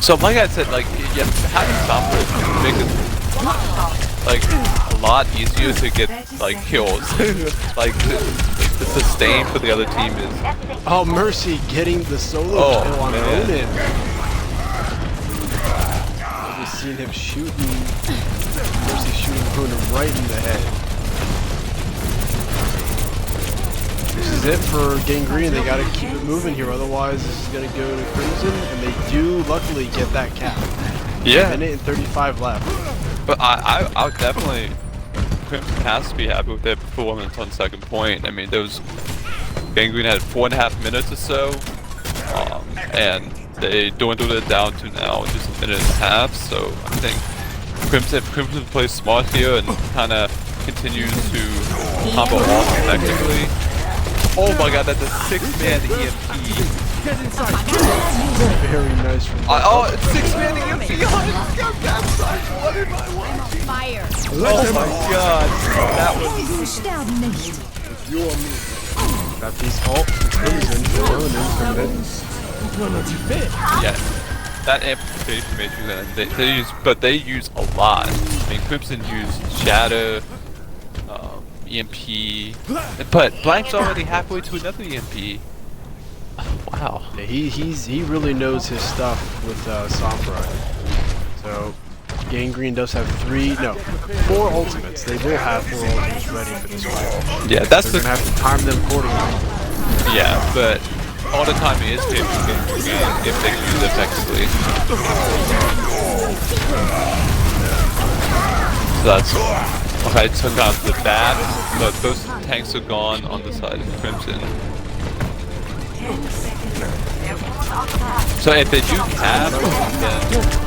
S1: So like I said, like yeah, having software makes it like a lot easier to get like kills. Like the sustain for the other team is.
S2: Oh, Mercy getting the solo kill on Ronin. We've seen him shooting, Mercy shooting Ronin right in the head. This is it for Gangreen. They gotta keep it moving here, otherwise this is gonna go to Crimson, and they do luckily get that cap.
S1: Yeah.
S2: A minute and 35 left.
S1: But I would definitely, Crimson has to be happy with their performance on second point. I mean, those Gangreen had 4.5 minutes or so, and they dwindled it down to now just a minute and a half. So I think Crimson plays smart here and kind of continues to combo off effectively. Oh my god, that's a 6-man EMP.
S2: Very nice from
S1: Oh, it's 6-man EMP on backside. What am I watching?
S5: Fire.
S1: Oh my god, that was.
S2: Got these ult from Crimson going in for a minute.
S1: Yeah, that amplification matrix, they use, but they use a lot. I mean, Crimson used Shadow, EMP, but Blank's already halfway to another EMP. Wow.
S2: Yeah, he really knows his stuff with Sombra. So Gangreen does have 4 ultimates. They will have 4 ultimates ready for this fight.
S1: Yeah, that's
S2: They're gonna have to time them accordingly.
S1: Yeah, but all the time is taken if they use it effectively. So that's okay. Took out the bad, but those tanks are gone on the side of Crimson. So if they do have, then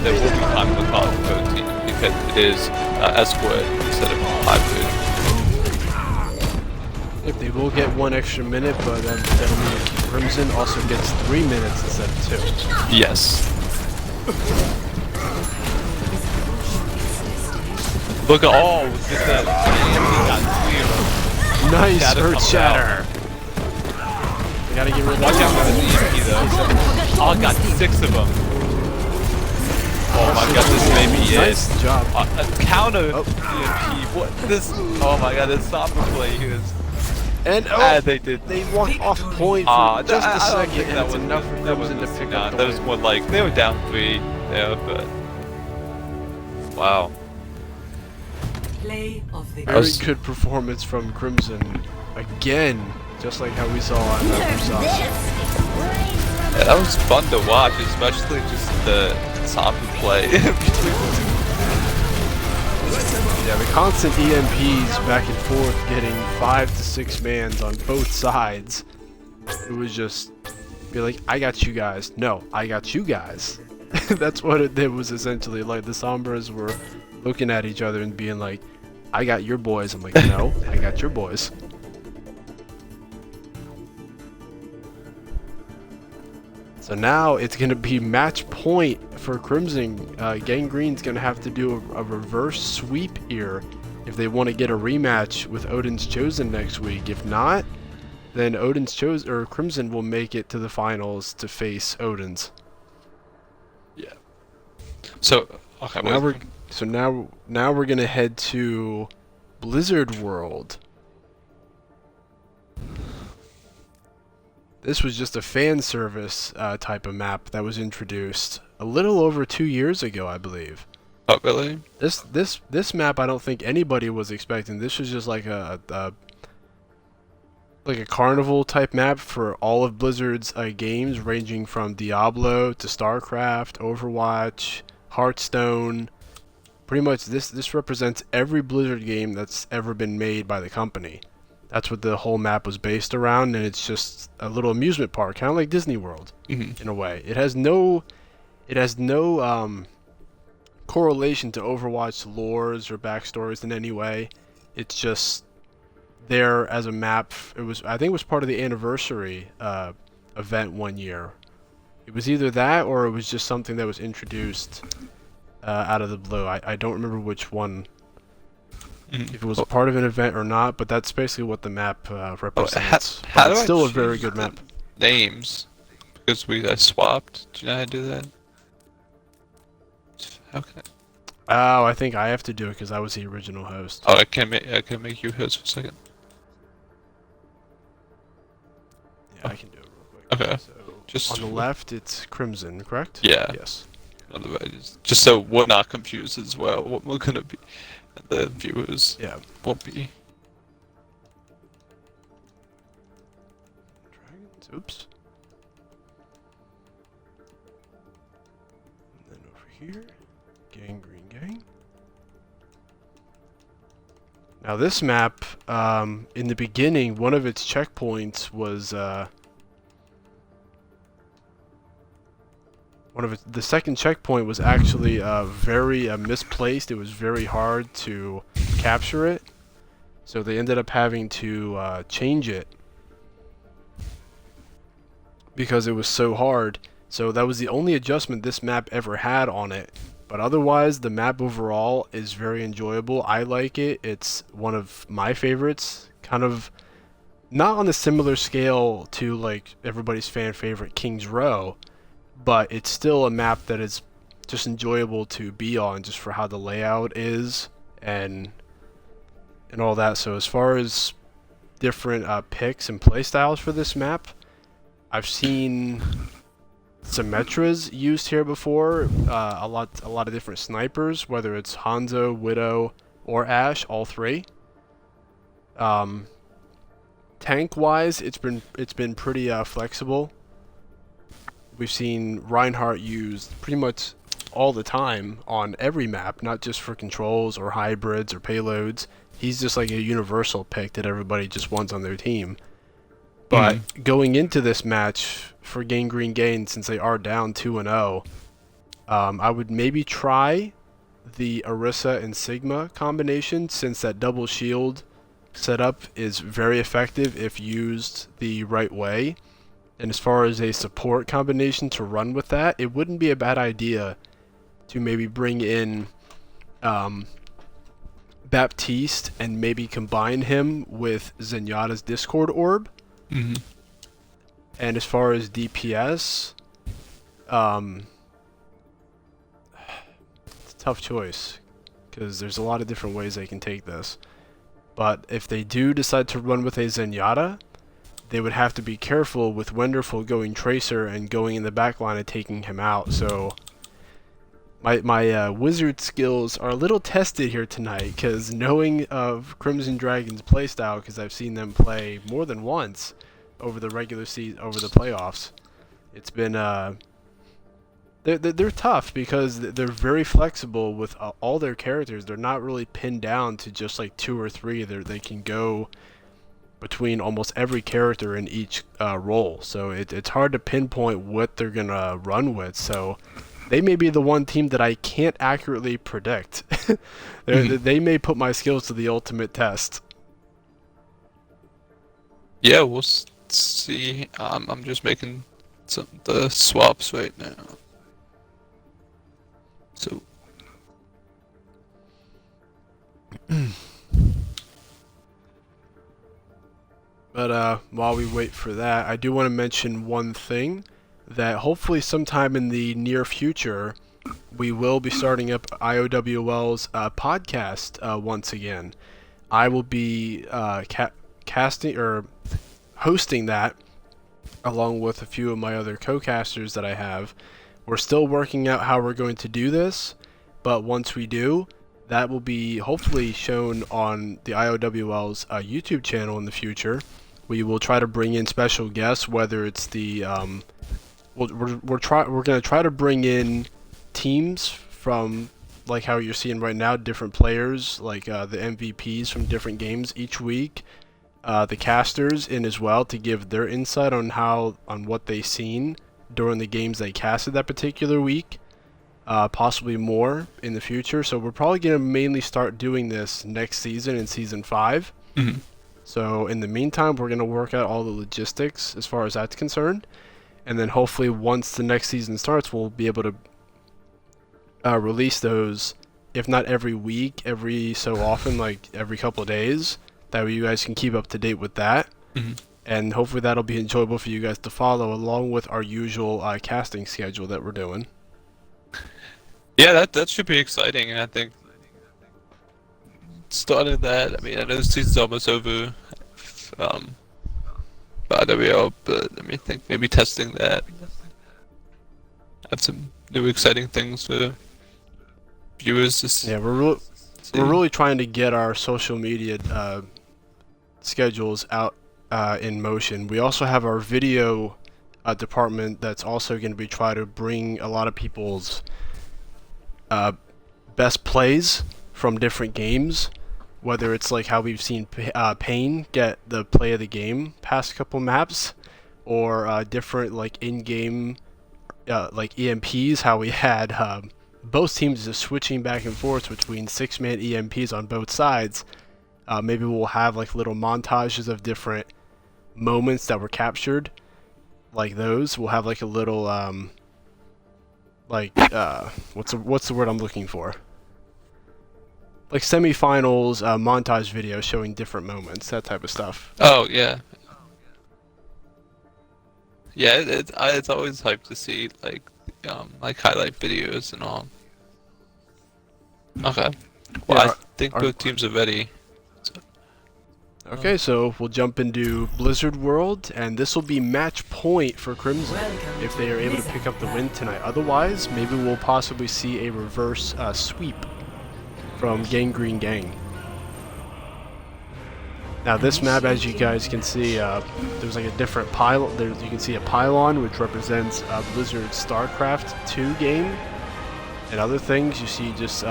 S1: there will be time to call it 13 because it is escort instead of hybrid.
S2: If they will get 1 extra minute, but that'll mean Crimson also gets 3 minutes instead of 2.
S1: Yes. Look at just that
S2: Nice
S1: Shatter
S2: Earth
S1: comes
S2: Shatter. They gotta get rid of
S1: Watch out for the EMP though. Oh, I got 6 of them. Oh my god, this may be
S2: Nice
S1: it.
S2: job.
S1: A counter EMP. What this? Oh my god, this Sombra play is.
S2: And
S1: They did.
S2: they walked off point for just a
S1: I don't
S2: second,
S1: think
S2: and
S1: that
S2: it's
S1: was
S2: enough for
S1: that
S2: Crimson to pick up the
S1: That was
S2: win.
S1: more like they were down 3 there, but wow.
S3: Play of the
S2: Very good performance from Crimson again, just like how we saw on Versailles.
S1: Yeah, that was fun to watch, especially just the Sombra play between the two.
S2: Yeah, the constant EMPs back and forth, getting 5 to 6 mans on both sides. It was just be like, I got you guys. No, I got you guys. That's what it was essentially like. The Sombras were looking at each other and being like, I got your boys. I'm like, no, I got your boys. So now it's going to be match point for Crimson. Gangreen's going to have to do a reverse sweep here if they want to get a rematch with Odin's Chosen next week. If not, then Crimson will make it to the finals to face Odin's.
S1: Yeah. So okay.
S2: Now we're gonna head to Blizzard World. This was just a fan service type of map that was introduced a little over 2 years ago, I believe.
S1: Oh, really?
S2: This map, I don't think anybody was expecting. This was just like a carnival type map for all of Blizzard's games, ranging from Diablo to StarCraft, Overwatch, Hearthstone. Pretty much, this represents every Blizzard game that's ever been made by the company. That's what the whole map was based around, and it's just a little amusement park, kind of like Disney World in a way. It has no correlation to Overwatch lores or backstories in any way. It's just there as a map. I think it was part of the anniversary event one year. It was either that or it was just something that was introduced out of the blue. I don't remember which one. If it was a part of an event or not, but that's basically what the map represents.
S1: How do
S2: it's
S1: I
S2: still a very
S1: change
S2: good
S1: the
S2: map.
S1: Names, because I swapped. Do you know how to do that? How can I?
S2: Oh, I think I have to do it because I was the original host.
S1: Oh, I can make you host for a second.
S2: Yeah, I can do it real quick.
S1: Okay.
S2: So
S1: Just
S2: on the left, it's Crimson, correct?
S1: Yeah.
S2: Yes.
S1: Otherwise, just so we're not confused as well, what we're gonna be, the viewers
S2: Yeah.
S1: won't be.
S2: Dragons. Oops. And then over here, Gangreen Gang. Now this map, in the beginning, one of its checkpoints was the second checkpoint was actually very misplaced. It was very hard to capture it, so they ended up having to change it because it was so hard. So that was the only adjustment this map ever had on it. But otherwise, the map overall is very enjoyable. I like it. It's one of my favorites. Kind of not on a similar scale to like everybody's fan favorite King's Row, but it's still a map that is just enjoyable to be on, just for how the layout is and all that. So as far as different picks and playstyles for this map, I've seen Symmetras used here before. A lot of different snipers, whether it's Hanzo, Widow, or Ashe, all three. Tank wise, it's been pretty flexible. We've seen Reinhardt used pretty much all the time on every map, not just for controls or hybrids or payloads. He's just like a universal pick that everybody just wants on their team. But going into this match for Gangreen Gain, since they are down 2-0, I would maybe try the Orisa and Sigma combination, since that double shield setup is very effective if used the right way. And as far as a support combination to run with that, it wouldn't be a bad idea to maybe bring in Baptiste and maybe combine him with Zenyatta's Discord Orb. And as far as DPS, it's a tough choice because there's a lot of different ways they can take this. But if they do decide to run with a Zenyatta, they would have to be careful with Wonderful going Tracer and going in the backline and taking him out. So my wizard skills are a little tested here tonight, because knowing of Crimson Dragon's playstyle, because I've seen them play more than once over the regular season, over the playoffs, it's been they're tough because they're very flexible with all their characters. They're not really pinned down to just like 2 or 3. They can go between almost every character in each role, so it's hard to pinpoint what they're gonna run with. So they may be the one team that I can't accurately predict. They may put my skills to the ultimate test.
S1: Yeah, we'll see. I'm just making the swaps right now. So.
S2: But while we wait for that, I do want to mention one thing, that hopefully sometime in the near future, we will be starting up IOWL's podcast once again. I will be casting or hosting that along with a few of my other co-casters that I have. We're still working out how we're going to do this, But once we do, that will be hopefully shown on the IOWL's YouTube channel in the future. We will try to bring in special guests, whether it's the we're gonna try to bring in teams from, like how you're seeing right now, different players, like the MVPs from different games each week, the casters in as well, to give their insight on what they've seen during the games they casted that particular week, possibly more in the future. So we're probably gonna mainly start doing this next season in season 5. So in the meantime, we're gonna work out all the logistics as far as that's concerned, and then hopefully once the next season starts, we'll be able to release those, if not every week, every so often, like every couple of days. That way you guys can keep up to date with that. And hopefully that'll be enjoyable for you guys to follow, along with our usual casting schedule that we're doing.
S1: Yeah, that should be exciting. I think starting that, I mean, I know the season's almost over by IOWL, but I mean, I think maybe testing that, have some new exciting things for viewers to see.
S2: Yeah, we're really trying to get our social media schedules out in motion. We also have our video department that's also going to be trying to bring a lot of people's best plays from different games, whether it's like how we've seen Payne get the play of the game past couple maps, or different like in-game like EMPs, how we had both teams just switching back and forth between 6-man EMPs on both sides. Maybe we'll have like little montages of different moments that were captured, like those. We'll have like a little like what's the word I'm looking for? Like semifinals montage video showing different moments, that type of stuff.
S1: Oh yeah. Yeah, it's always hype to see like highlight videos and all. Okay. Well,
S2: Yeah,
S1: I think both teams are ready.
S2: Okay, so we'll jump into Blizzard World, and this will be match point for Crimson if they are able to pick up the win tonight. Otherwise, maybe we'll possibly see a reverse sweep from Gangreen Gang. Now this map, as you guys can see, there's like a different pylon. You can see a pylon which represents Blizzard's StarCraft 2 game, and other things. You see just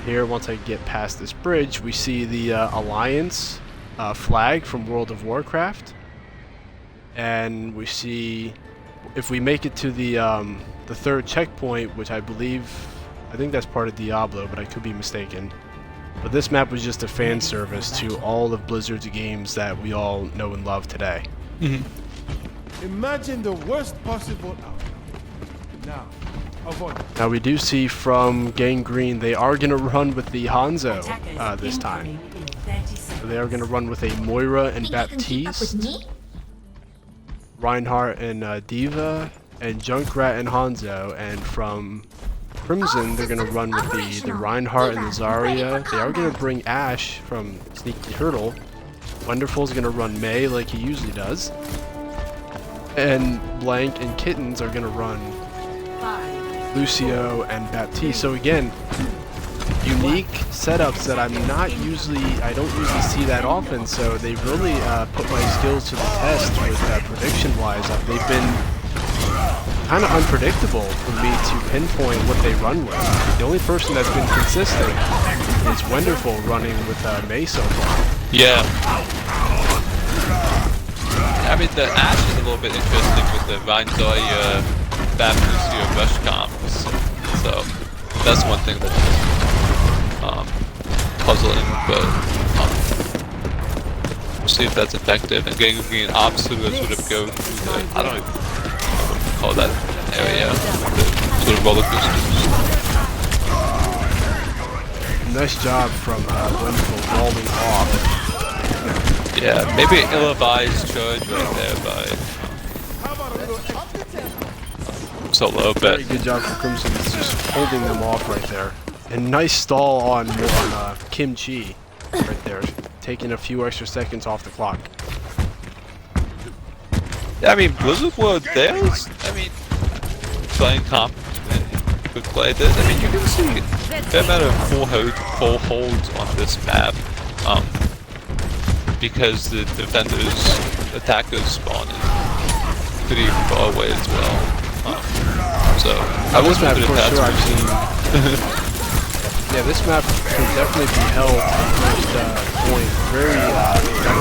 S2: here, once I get past this bridge, we see the Alliance flag from World of Warcraft, and we see, if we make it to the third checkpoint, which I think that's part of Diablo, but I could be mistaken. But this map was just a fan service to all of Blizzard's games that we all know and love today.
S6: Imagine the worst possible outcome. Now, avoid.
S2: Now we do see from Gangreen, they are going to run with the Hanzo this time. So they are going to run with a Moira and Baptiste, Reinhardt and Diva, and Junkrat and Hanzo. And from Crimson, they're going to run with the Reinhardt and the Zarya. They are going to bring Ashe from Sneaky Turtle. Wonderful's going to run Mei like he usually does. And Blank and Kittens are going to run Lucio and Baptiste. So again, unique setups that I don't usually see that often. So they really put my skills to the test with prediction-wise. They've been kind of unpredictable for me to pinpoint what they run with. The only person that's been consistent is Wonderful running with Mei so far.
S1: Yeah. I mean, the Ashe is a little bit interesting with the Reinhardt, Baptiste, rush comps. So that's one thing that's puzzling, but we'll see if that's effective. And Gangreen absolutely sort of go through the, I don't even call that area, the sort of roller coasters.
S2: Nice job from Wonderful rolling off.
S1: Yeah, maybe an ill-advised charge right there by Solo, but
S2: Very good job from Crimson, just holding them off right there. And nice stall on Kim Chi right there, taking a few extra seconds off the clock.
S1: yeah, I mean, Blizzard World, I mean, playing comp good play. I mean, you can see a fair amount of full holds on this map, because the attackers spawn in pretty far away as well. So I was
S2: map,
S1: a bit
S2: for sure, I've
S1: attached.
S2: Yeah, this map can definitely be held at first point very effectively.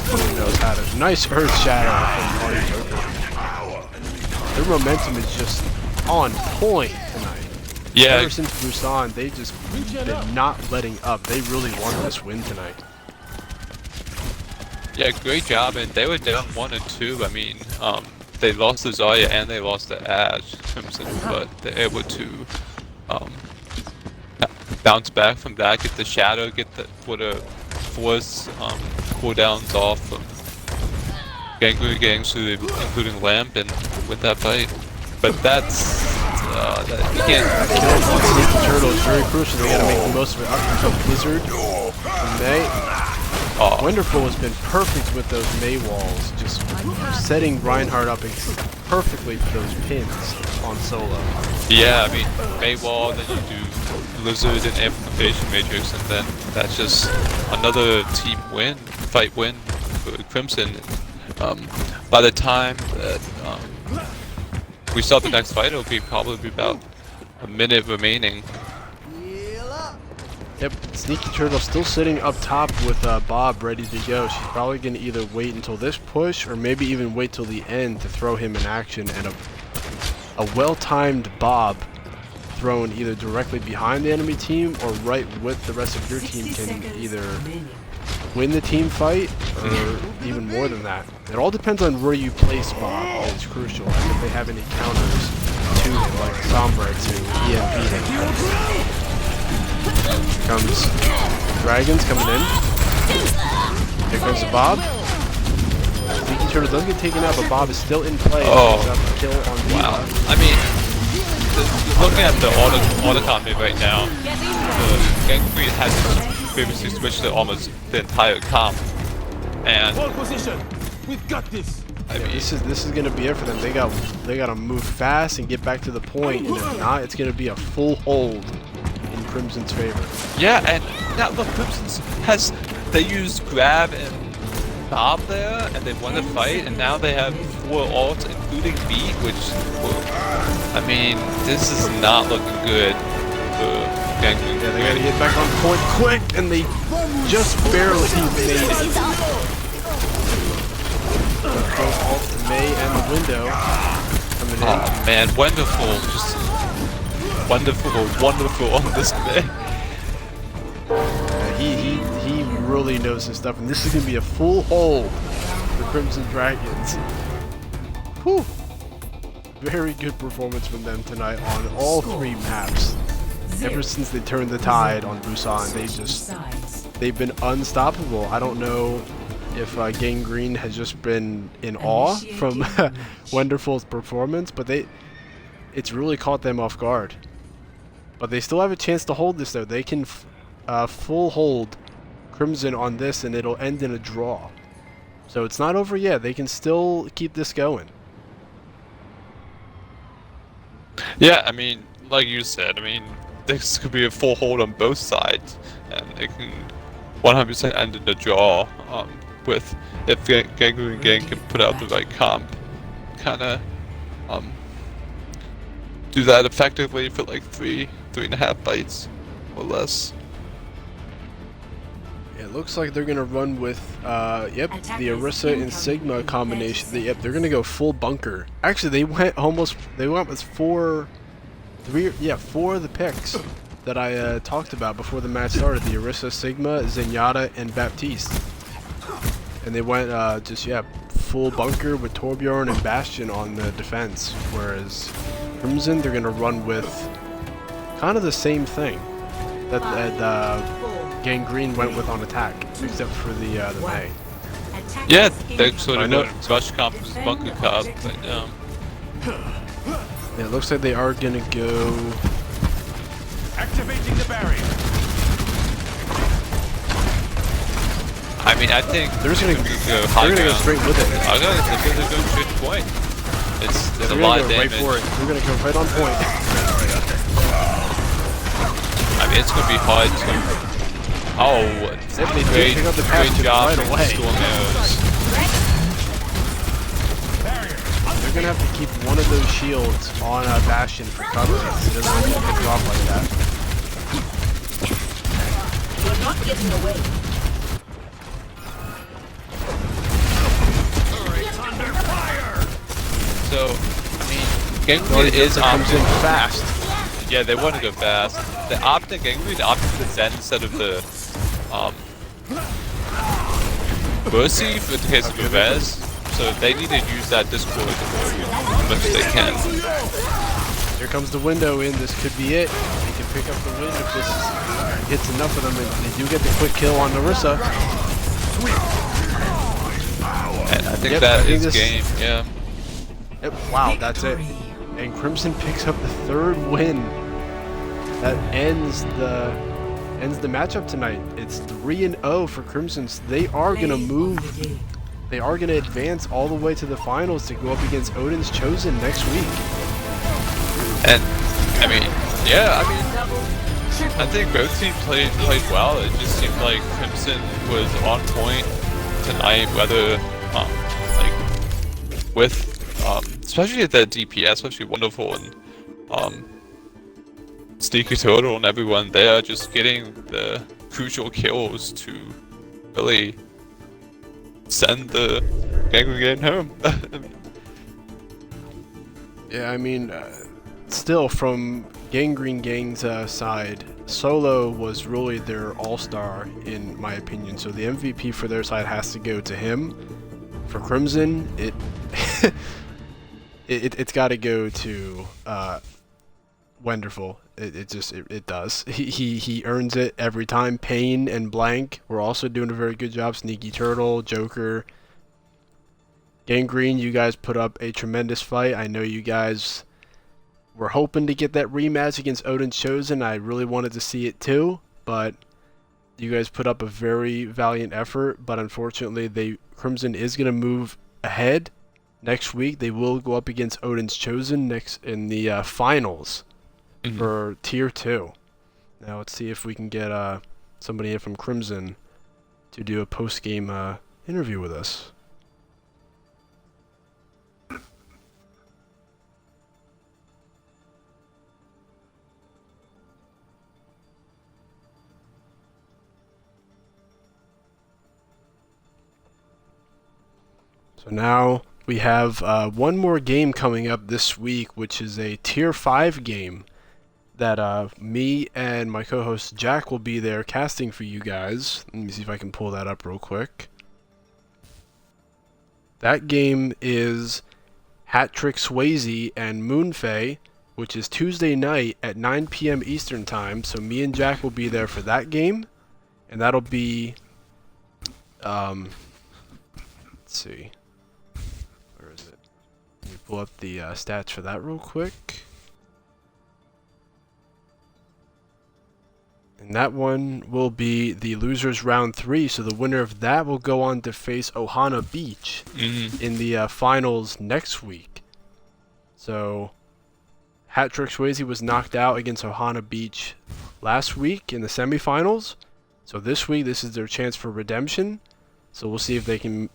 S2: Who knows how to. Nice Earth Shadow from Party Joker. Their momentum is just on point tonight.
S1: Yeah.
S2: Ever since Busan, they just been not letting up. They really won this win tonight.
S1: Yeah, great job, and they were down 1 and 2. I mean, they lost the Zarya and they lost the Ash Crimson, but they're able to bounce back from that, get the Shadow, get the force cooldowns off from Gangreen gangs, including Lamp, and with that fight. But that's you can't.
S2: Sneaky Turtle is very crucial. They gotta make the most of it. Up until Blizzard and May. Wonderful has been perfect with those May walls, just setting Reinhardt up perfectly for those pins on solo.
S1: Yeah, I mean, May wall, then you do Blizzard and Amplification Matrix, and then that's just another team win, fight win for Crimson. By the time that we start the next fight, it'll be probably about a minute remaining.
S2: Yep, Sneaky Turtle still sitting up top with Bob ready to go. She's probably going to either wait until this push or maybe even wait till the end to throw him in action, and a well-timed Bob thrown either directly behind the enemy team or right with the rest of your team can either win the team fight or even more than that. It all depends on where you place Bob. It's crucial, and if they have any counters to him, like Sombra to EMP him. Comes Dragons coming in. Here comes the Bob. Sneaky Turtle does get taken out, but Bob is still in play.
S1: Oh,
S2: Kill on
S1: wow. I mean, looking at the auto combat right now, Gangreen has previously switched to almost the entire comp, and
S6: Hold position. We've got this.
S1: I mean,
S2: this is gonna be it for them. They gotta move fast and get back to the point, and if not, it's gonna be a full hold in Crimson's favor.
S1: yeah, and now look, Crimson's they used Grab and Bob there, and they won the fight, and now they have 4 ults, including Beat, which, I mean, this is not looking good for Gangreen.
S2: Yeah, they gotta get back on point quick, and they just barely made it. Both ults to May and the window coming in.
S1: Oh man, wonderful, just wonderful on this day.
S2: He really knows his stuff, and this is gonna be a full hold for Crimson Dragons. Whew. Very good performance from them tonight on all 3 maps. Ever since they turned the tide on Busan, they've been unstoppable. I don't know if Gangreen has just been in awe from Wonderful's performance, but it's really caught them off guard. But they still have a chance to hold this though. They can full hold Crimson on this, and it'll end in a draw. So it's not over yet. They can still keep this going.
S1: Yeah, I mean, like you said, I mean, this could be a full hold on both sides, and it can 100% end in a draw. With if Gangreen Gang can put out the right comp, kind of do that effectively for like 3.5 fights or less.
S2: It looks like they're gonna run with the Orisa and Sigma combination. They're gonna go full bunker. Actually, they went with 4 of the picks that I talked about before the match started. The Orisa, Sigma, Zenyatta, and Baptiste. And they went full bunker with Torbjorn and Bastion on the defense, whereas Crimson, they're gonna run with kind of the same thing that Gangreen went with on attack, except for the May.
S1: Yeah, they're sort of doing rush comp versus bunker comp right now.
S2: Yeah, it looks like they are gonna go.
S6: Activating the barrier.
S1: I mean, I think
S2: They're just gonna
S1: go high
S2: go
S1: ground.
S2: straight with it.
S1: They're gonna go straight to point. It's a
S2: They're
S1: lot
S2: gonna
S1: of
S2: go right
S1: damage.
S2: for it. They're gonna go right on point.
S1: I mean, it's gonna be hard to. Oh,
S2: If they do
S1: great,
S2: pick up the
S1: great
S2: pass
S1: job
S2: right
S1: from
S2: away.
S1: Storm Arrows.
S2: They're gonna have to keep one of those shields on Bastion for cover. It doesn't want to get picked off like that.
S5: You're not getting away.
S1: So, I mean, Gangreen
S2: Already
S1: is
S2: comes in
S1: opting.
S2: fast.
S1: Yeah, they want to go fast. The opting Gangreen opted the Zen instead of the Mercy for the case of Vivez. So they need to use that Discord as much as they can.
S2: Here comes the window in. This could be it. They can pick up the win if this hits enough of them, and they do get the quick kill on Narissa.
S1: And I think
S2: Yep,
S1: that
S2: I think
S1: is
S2: this-
S1: game, yeah.
S2: Yep, wow, that's it. And Crimson picks up the third win. That ends the matchup tonight. It's 3-0 for Crimson. So they are gonna move. They are gonna advance all the way to the finals to go up against Odin's Chosen next week.
S1: And, I mean, yeah, I mean, I think both teams played well. It just seemed like Crimson was on point tonight, whether, like, with, especially the DPS, especially Wonderful and, Sneaky Turtle and everyone there just getting the crucial kills to really send the Gangreen home.
S2: Yeah, I mean, still from Gangreen Gang's side, Solo was really their all-star in my opinion. So the MVP for their side has to go to him. For Crimson, it's got to go to Wonderful. It does. He earns it every time. Pain and Blank were also doing a very good job. Sneaky Turtle, Joker. Gangreen, you guys put up a tremendous fight. I know you guys were hoping to get that rematch against Odin's Chosen. I really wanted to see it too, but you guys put up a very valiant effort. But unfortunately, Crimson is going to move ahead next week. They will go up against Odin's Chosen next in the finals for Tier 2. Now let's see if we can get somebody in from Crimson to do a post-game interview with us. So now we have one more game coming up this week, which is a Tier 5 game that me and my co-host Jack will be there casting for you guys. Let me see if I can pull that up real quick. That game is Hat Trick Swayze and Moonfei, which is Tuesday night at 9 p.m. Eastern Time. So me and Jack will be there for that game, and that'll be, let's see, where is it? Let me pull up the stats for that real quick. And that one will be the losers round 3, so the winner of that will go on to face Ohana Beach in the finals next week. So, Hat Trick Swayze was knocked out against Ohana Beach last week in the semifinals. So this week, this is their chance for redemption. So we'll see if they can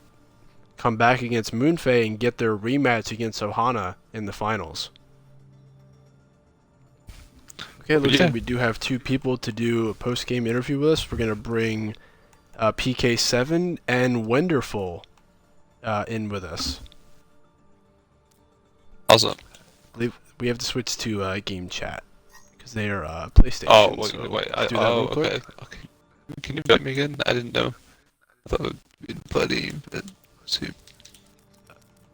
S2: come back against Moonfei and get their rematch against Ohana in the finals. Okay, it looks like we do have 2 people to do a post-game interview with us. We're going to bring PK7 and Wonderful in with us.
S1: Awesome.
S2: We have to switch to game chat because they are PlayStation.
S1: Oh,
S2: so
S1: wait.
S2: let's do that real quick.
S1: Okay. Can you bet me again? I didn't know. I thought it would be bloody, but let's see.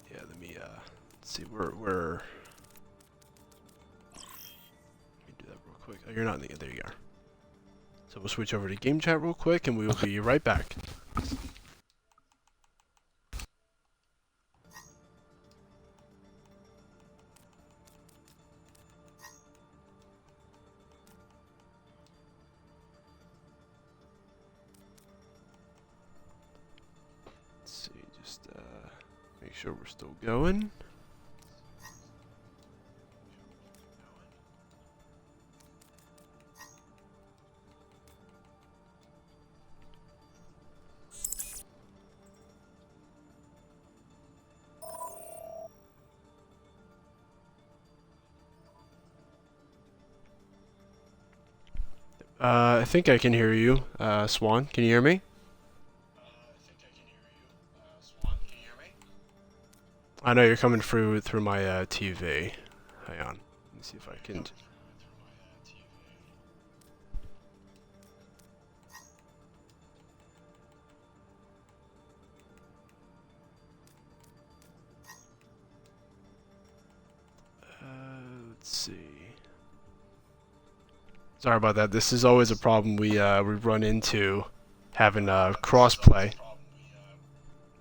S2: Yeah, let me let's see. We're quick. Oh, you're not in the. There you are. So we'll switch over to game chat real quick, and we will be right back. Let's see. Just make sure we're still going. I think I can hear you, Swan. Can you hear me? I know you're coming through my TV. Hang on. Let me see if I can. Let's see. Sorry about that. This is always a problem we run into having crossplay.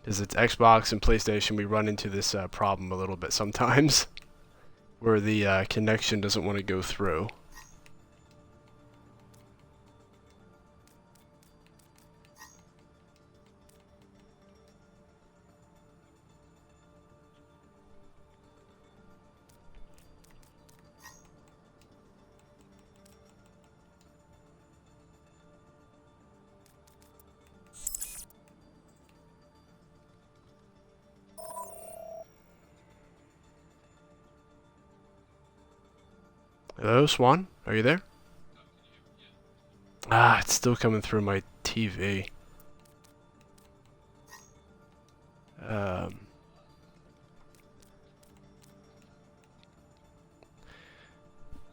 S2: Because it's Xbox and PlayStation, we run into this problem a little bit sometimes, where the connection doesn't want to go through. Hello, Swan? Are you there? Ah, it's still coming through my TV.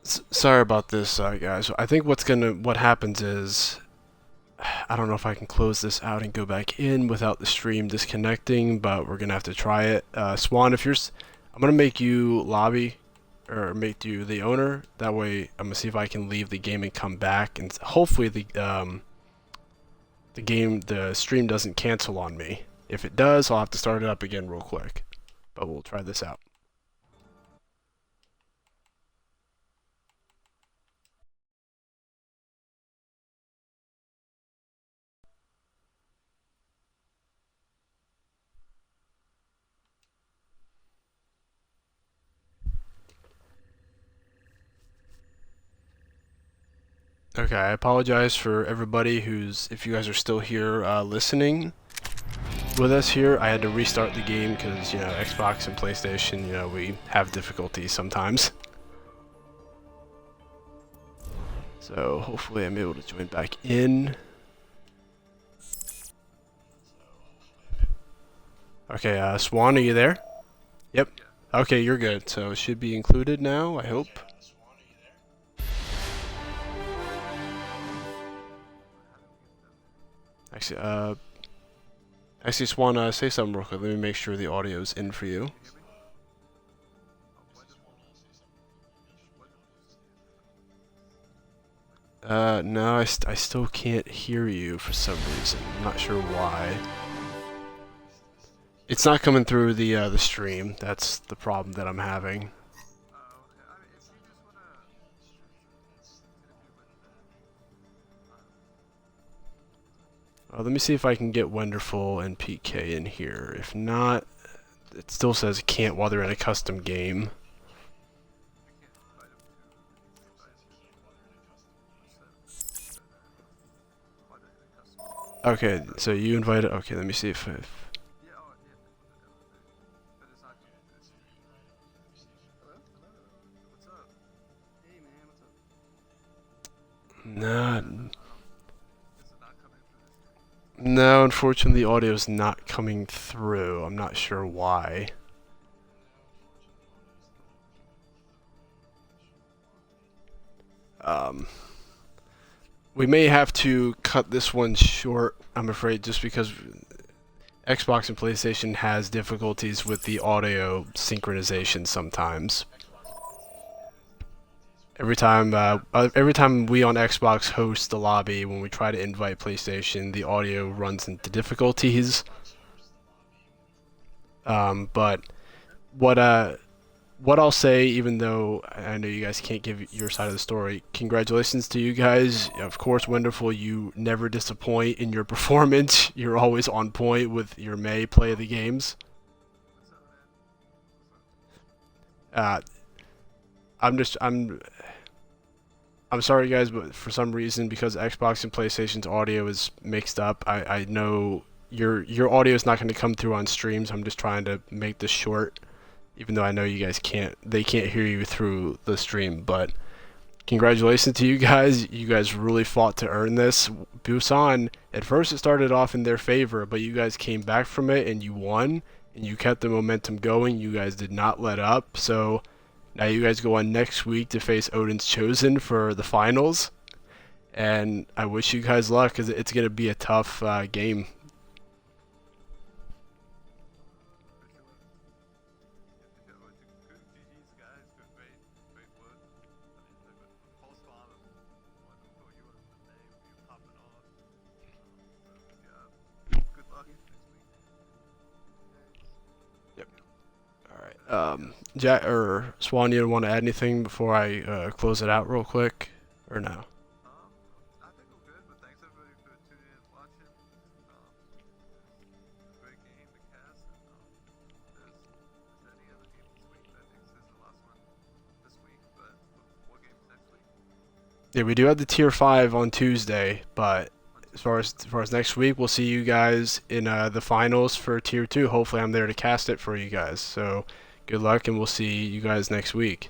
S2: Sorry about this, guys. I think what happens is, I don't know if I can close this out and go back in without the stream disconnecting, but we're gonna have to try it. Swan, I'm gonna make you lobby, or make you the owner. That way, I'm gonna see if I can leave the game and come back, and hopefully the stream doesn't cancel on me. If it does, I'll have to start it up again real quick. But we'll try this out. Okay, I apologize for everybody if you guys are still here listening with us here. I had to restart the game because, Xbox and PlayStation, we have difficulties sometimes. So hopefully I'm able to join back in. Okay, Swan, are you there? Yep. Okay, you're good. So it should be included now, I hope. Actually, Swan, say something real quick. Let me make sure the audio's in for you. No, I still can't hear you for some reason. I'm not sure why. It's not coming through the stream. That's the problem that I'm having. Let me see if I can get Wonderful and PK in here. If not, it still says can't while they're in a custom game. Okay, so you invited. Okay, let me see if. No, unfortunately the audio's not coming through. I'm not sure why. We may have to cut this one short, I'm afraid, just because Xbox and PlayStation has difficulties with the audio synchronization sometimes. Every time we on Xbox host the lobby, when we try to invite PlayStation, the audio runs into difficulties. But what I'll say, even though I know you guys can't give your side of the story, congratulations to you guys. Of course, Wonderful, you never disappoint in your performance. You're always on point with your May play of the games. I'm sorry guys, but for some reason, because Xbox and PlayStation's audio is mixed up, I know your audio is not going to come through on streams. I'm just trying to make this short, even though I know you guys they can't hear you through the stream, but congratulations to you guys. You guys really fought to earn this. Busan, at first it started off in their favor, but you guys came back from it and you won, and you kept the momentum going. You guys did not let up. So now you guys go on next week to face Odin's Chosen for the finals. And I wish you guys luck because it's going to be a tough game. Jack or Swan, you want to add anything before I close it out real quick, or no? Yeah, we do have the tier 5 on Tuesday, but as far as next week, we'll see you guys in the finals for tier 2. Hopefully, I'm there to cast it for you guys. So, good luck, and we'll see you guys next week.